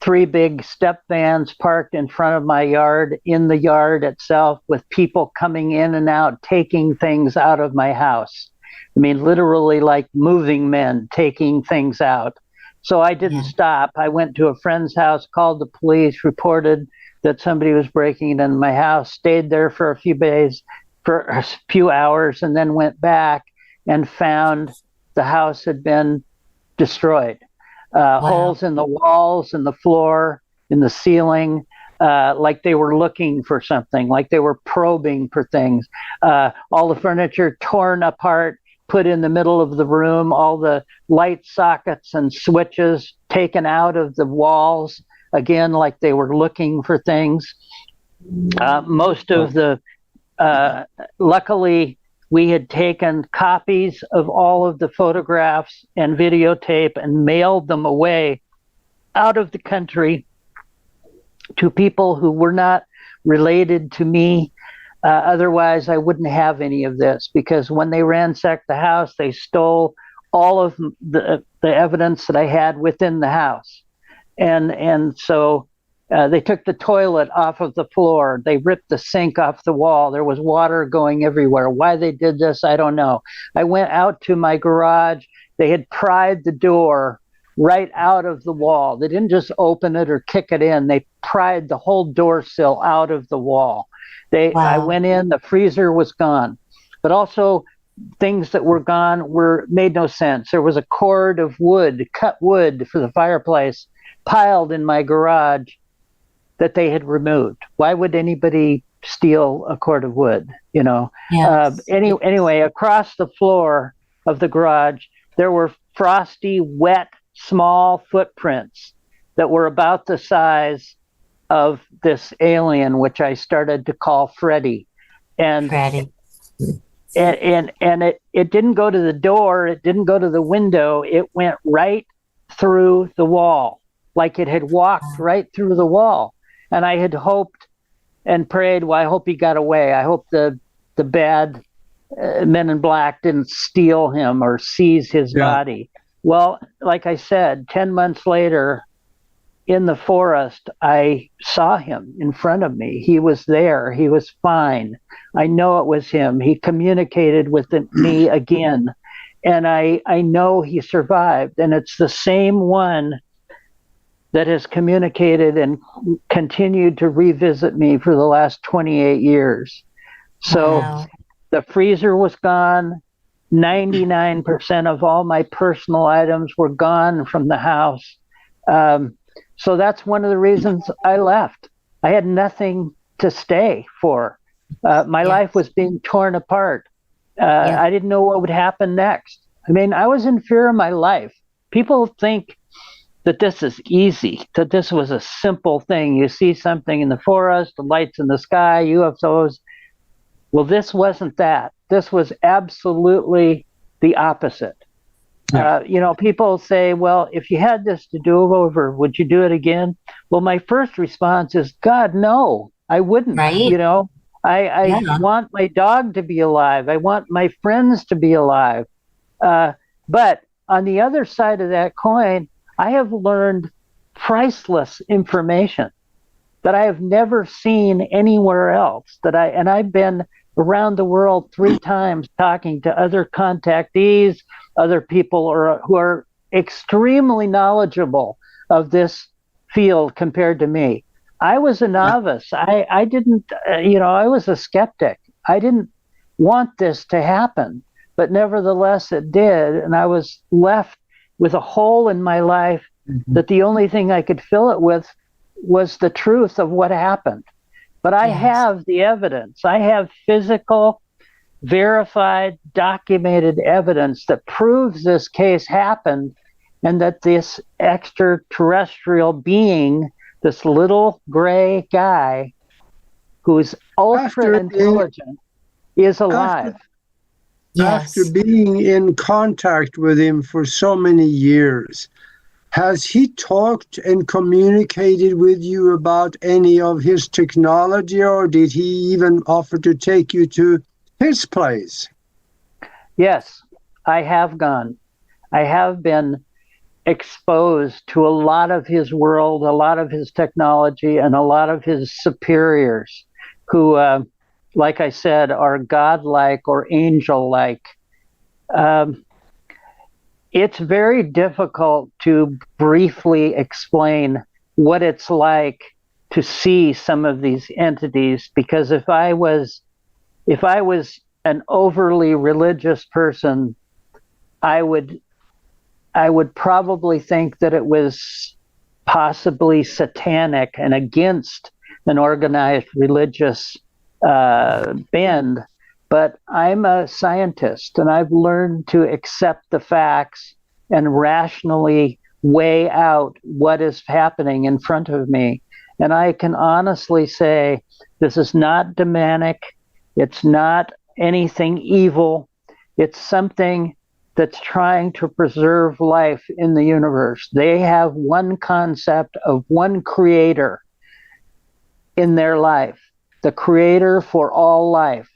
3 big step vans parked in front of my yard, in the yard itself, with people coming in and out, taking things out of my house. I mean, literally like moving men taking things out. So I didn't stop. I went to a friend's house, called the police, reported that somebody was breaking into my house, stayed there for a few days, for a few hours, and then went back and found the house had been destroyed. Holes in the walls, in the floor, in the ceiling, like they were looking for something, like they were probing for things. All the furniture torn apart, put in the middle of the room, all the light sockets and switches taken out of the walls, again, like they were looking for things. Most of the, luckily, we had taken copies of all of the photographs and videotape and mailed them away out of the country to people who were not related to me. Otherwise, I wouldn't have any of this, because when they ransacked the house, they stole all of the evidence that I had within the house. And so they took the toilet off of the floor. They ripped the sink off the wall. There was water going everywhere. Why they did this, I don't know. I went out to my garage. They had pried the door right out of the wall. They didn't just open it or kick it in. They pried the whole door sill out of the wall. I went in, the freezer was gone. But also things that were gone made no sense. There was a cord of wood, cut wood for the fireplace, piled in my garage, that they had removed. Why would anybody steal a cord of wood? You know. Yes. Anyway, across the floor of the garage, there were frosty, wet, small footprints that were about the size of this alien, which I started to call Freddy. And Freddy. And it didn't go to the door. It didn't go to the window. It went right through the wall, like it had walked right through the wall. And I had hoped and prayed, well, I hope he got away. I hope the bad men in black didn't steal him or seize his body. Well, like I said, 10 months later in the forest, I saw him in front of me. He was there. He was fine. I know it was him. He communicated with me again. And I know he survived. And it's the same one that has communicated and continued to revisit me for the last 28 years. So Wow. the freezer was gone. 99% of all my personal items were gone from the house. So that's one of the reasons I left. I had nothing to stay for. My life was being torn apart. I didn't know what would happen next. I mean, I was in fear of my life. People think that this is easy, that this was a simple thing. You see something in the forest, the lights in the sky, UFOs. Well, this wasn't that. This was absolutely the opposite. People say, well, if you had this to do over, would you do it again? Well, my first response is, God, no, I wouldn't. Right. I want my dog to be alive. I want my friends to be alive. But on the other side of that coin, I have learned priceless information that I have never seen anywhere else. And I've been around the world 3 times talking to other contactees, other people who are extremely knowledgeable of this field compared to me. I was a novice. I didn't, I was a skeptic. I didn't want this to happen, but nevertheless it did. And I was left with a hole in my life that the only thing I could fill it with was the truth of what happened. But I have the evidence. I have physical, verified, documented evidence that proves this case happened and that this extraterrestrial being, this little gray guy who's ultra intelligent, is alive. After being in contact with him for so many years, has he talked and communicated with you about any of his technology, or did he even offer to take you to his place? Yes, I have gone. I have been exposed to a lot of his world, a lot of his technology, and a lot of his superiors who, like I said, are godlike or angel-like. It's very difficult to briefly explain what it's like to see some of these entities, because if I was an overly religious person, I would probably think that it was possibly satanic and against an organized religious bend. But I'm a scientist, and I've learned to accept the facts and rationally weigh out what is happening in front of me. And I can honestly say this is not demonic. It's not anything evil. It's something that's trying to preserve life in the universe. They have one concept of one creator in their life, the creator for all life.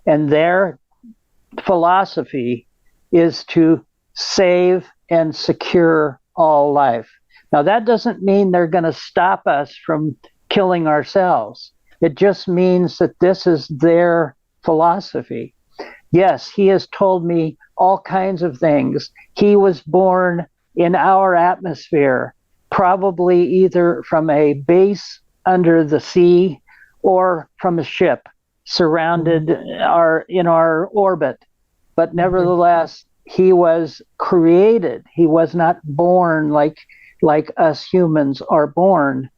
And their philosophy is to save and secure all life. Now, that doesn't mean they're going to stop us from killing ourselves. It just means that this is their philosophy. Yes, he has told me all kinds of things. He was born in our atmosphere, probably either from a base under the sea or from a ship surrounded in our orbit. But nevertheless, he was created. He was not born like us humans are born.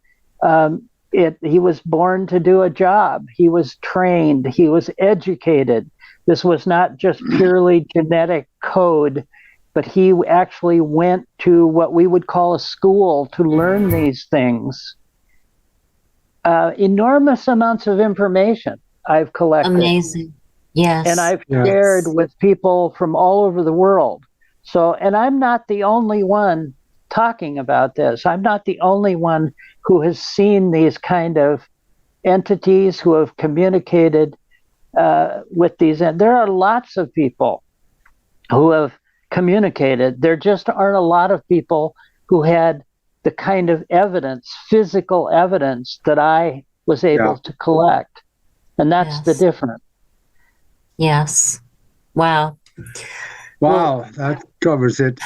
He was born to do a job. He was trained. He was educated. This was not just purely genetic code, but he actually went to what we would call a school to learn these things. Enormous amounts of information I've collected. Amazing. Yes. And I've shared with people from all over the world. So, and I'm not the only one talking about this. I'm not the only one who has seen these kind of entities, who have communicated with these. And there are lots of people who have communicated. There just aren't a lot of people who had the kind of evidence, physical evidence, that I was able to collect. And that's the difference. Yes. Wow. Wow, that covers it.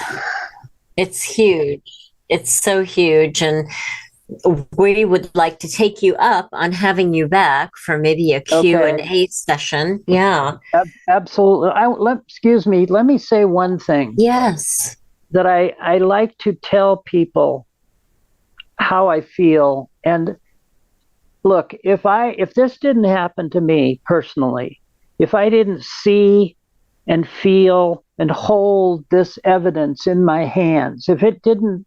It's huge. It's so huge. And we would like to take you up on having you back for maybe a Q&A session. Yeah. Absolutely. Excuse me. Let me say one thing. Yes. That I like to tell people how I feel. And look, if this didn't happen to me personally, if I didn't see and feel and hold this evidence in my hands, if it didn't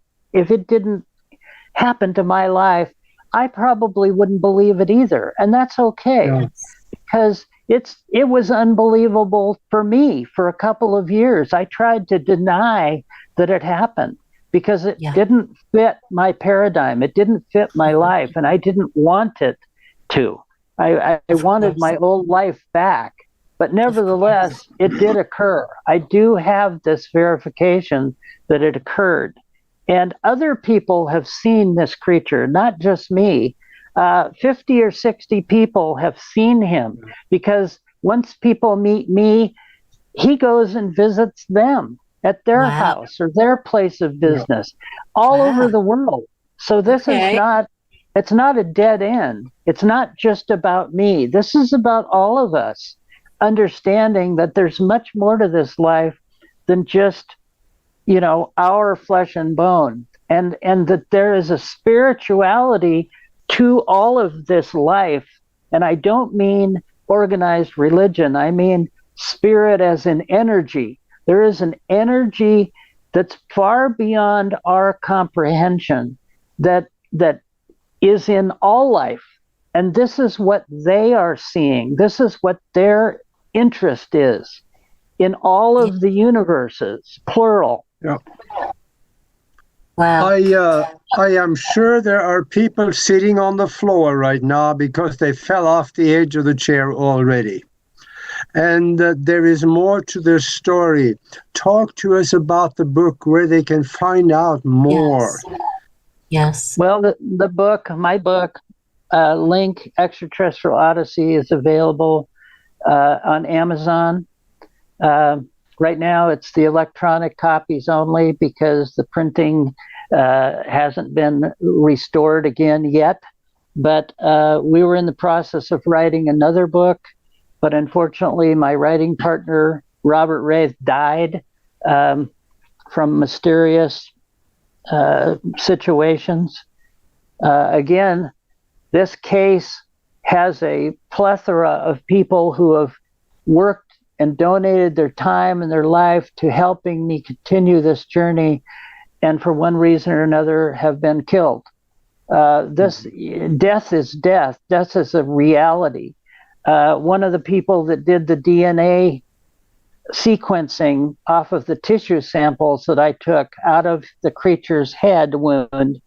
happen to my life, I probably wouldn't believe it either. And that's okay. Yes. Because it was unbelievable for me for a couple of years. I tried to deny that it happened because it didn't fit my paradigm. It didn't fit my life, and I didn't want it to. I wanted my old life back. But nevertheless, it did occur. I do have this verification that it occurred. And other people have seen this creature, not just me. 50 or 60 people have seen him, because once people meet me, he goes and visits them at their house or their place of business all over the world. So this is it's not a dead end. It's not just about me. This is about all of us understanding that there's much more to this life than just, our flesh and bone, and that there is a spirituality to all of this life. And I don't mean organized religion. I mean spirit as in energy. There is an energy that's far beyond our comprehension that is in all life. And this is what they are seeing. This is what their interest is in all of the universes, plural. Yeah. Wow. I am sure there are people sitting on the floor right now because they fell off the edge of the chair already. And there is more to this story. Talk to us about the book, where they can find out more. Yes. Well, the book, my book, Link, Extraterrestrial Odyssey, is available on Amazon. Right now, it's the electronic copies only because the printing hasn't been restored again yet. But we were in the process of writing another book, but unfortunately, my writing partner, Robert Wraith, died from mysterious situations. Again, this case has a plethora of people who have worked and donated their time and their life to helping me continue this journey, and for one reason or another have been killed. Death is death. Death is a reality. One of the people that did the DNA sequencing off of the tissue samples that I took out of the creature's head wound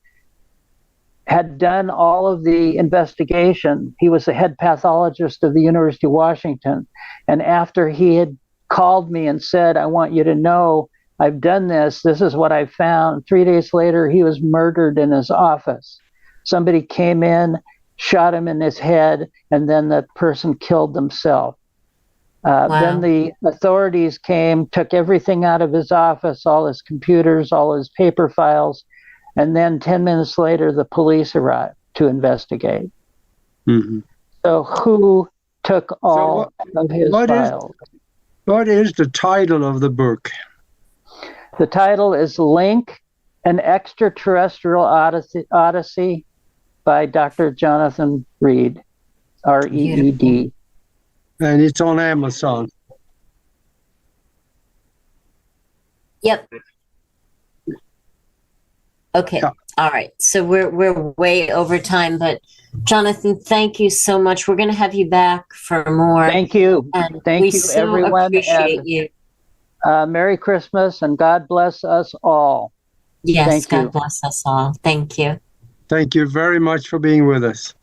had done all of the investigation. He was the head pathologist of the University of Washington. And after he had called me and said, I want you to know I've done this, this is what I found, 3 days later, he was murdered in his office. Somebody came in, shot him in his head, and then that person killed themselves. Then the authorities came, took everything out of his office, all his computers, all his paper files, and then 10 minutes later, the police arrived to investigate. Mm-hmm. So who took all of his files? What is the title of the book? The title is Link, an Extraterrestrial Odyssey by Dr. Jonathan Reed, R-E-E-D. And it's on Amazon. Yep. Okay. Yeah. All right. So we're way over time, but Jonathan, thank you so much. We're going to have you back for more. Thank you. And thank we you, so everyone. Appreciate you. Merry Christmas and God bless us all. Yes, thank God you. bless us all. Thank you. Thank you very much for being with us.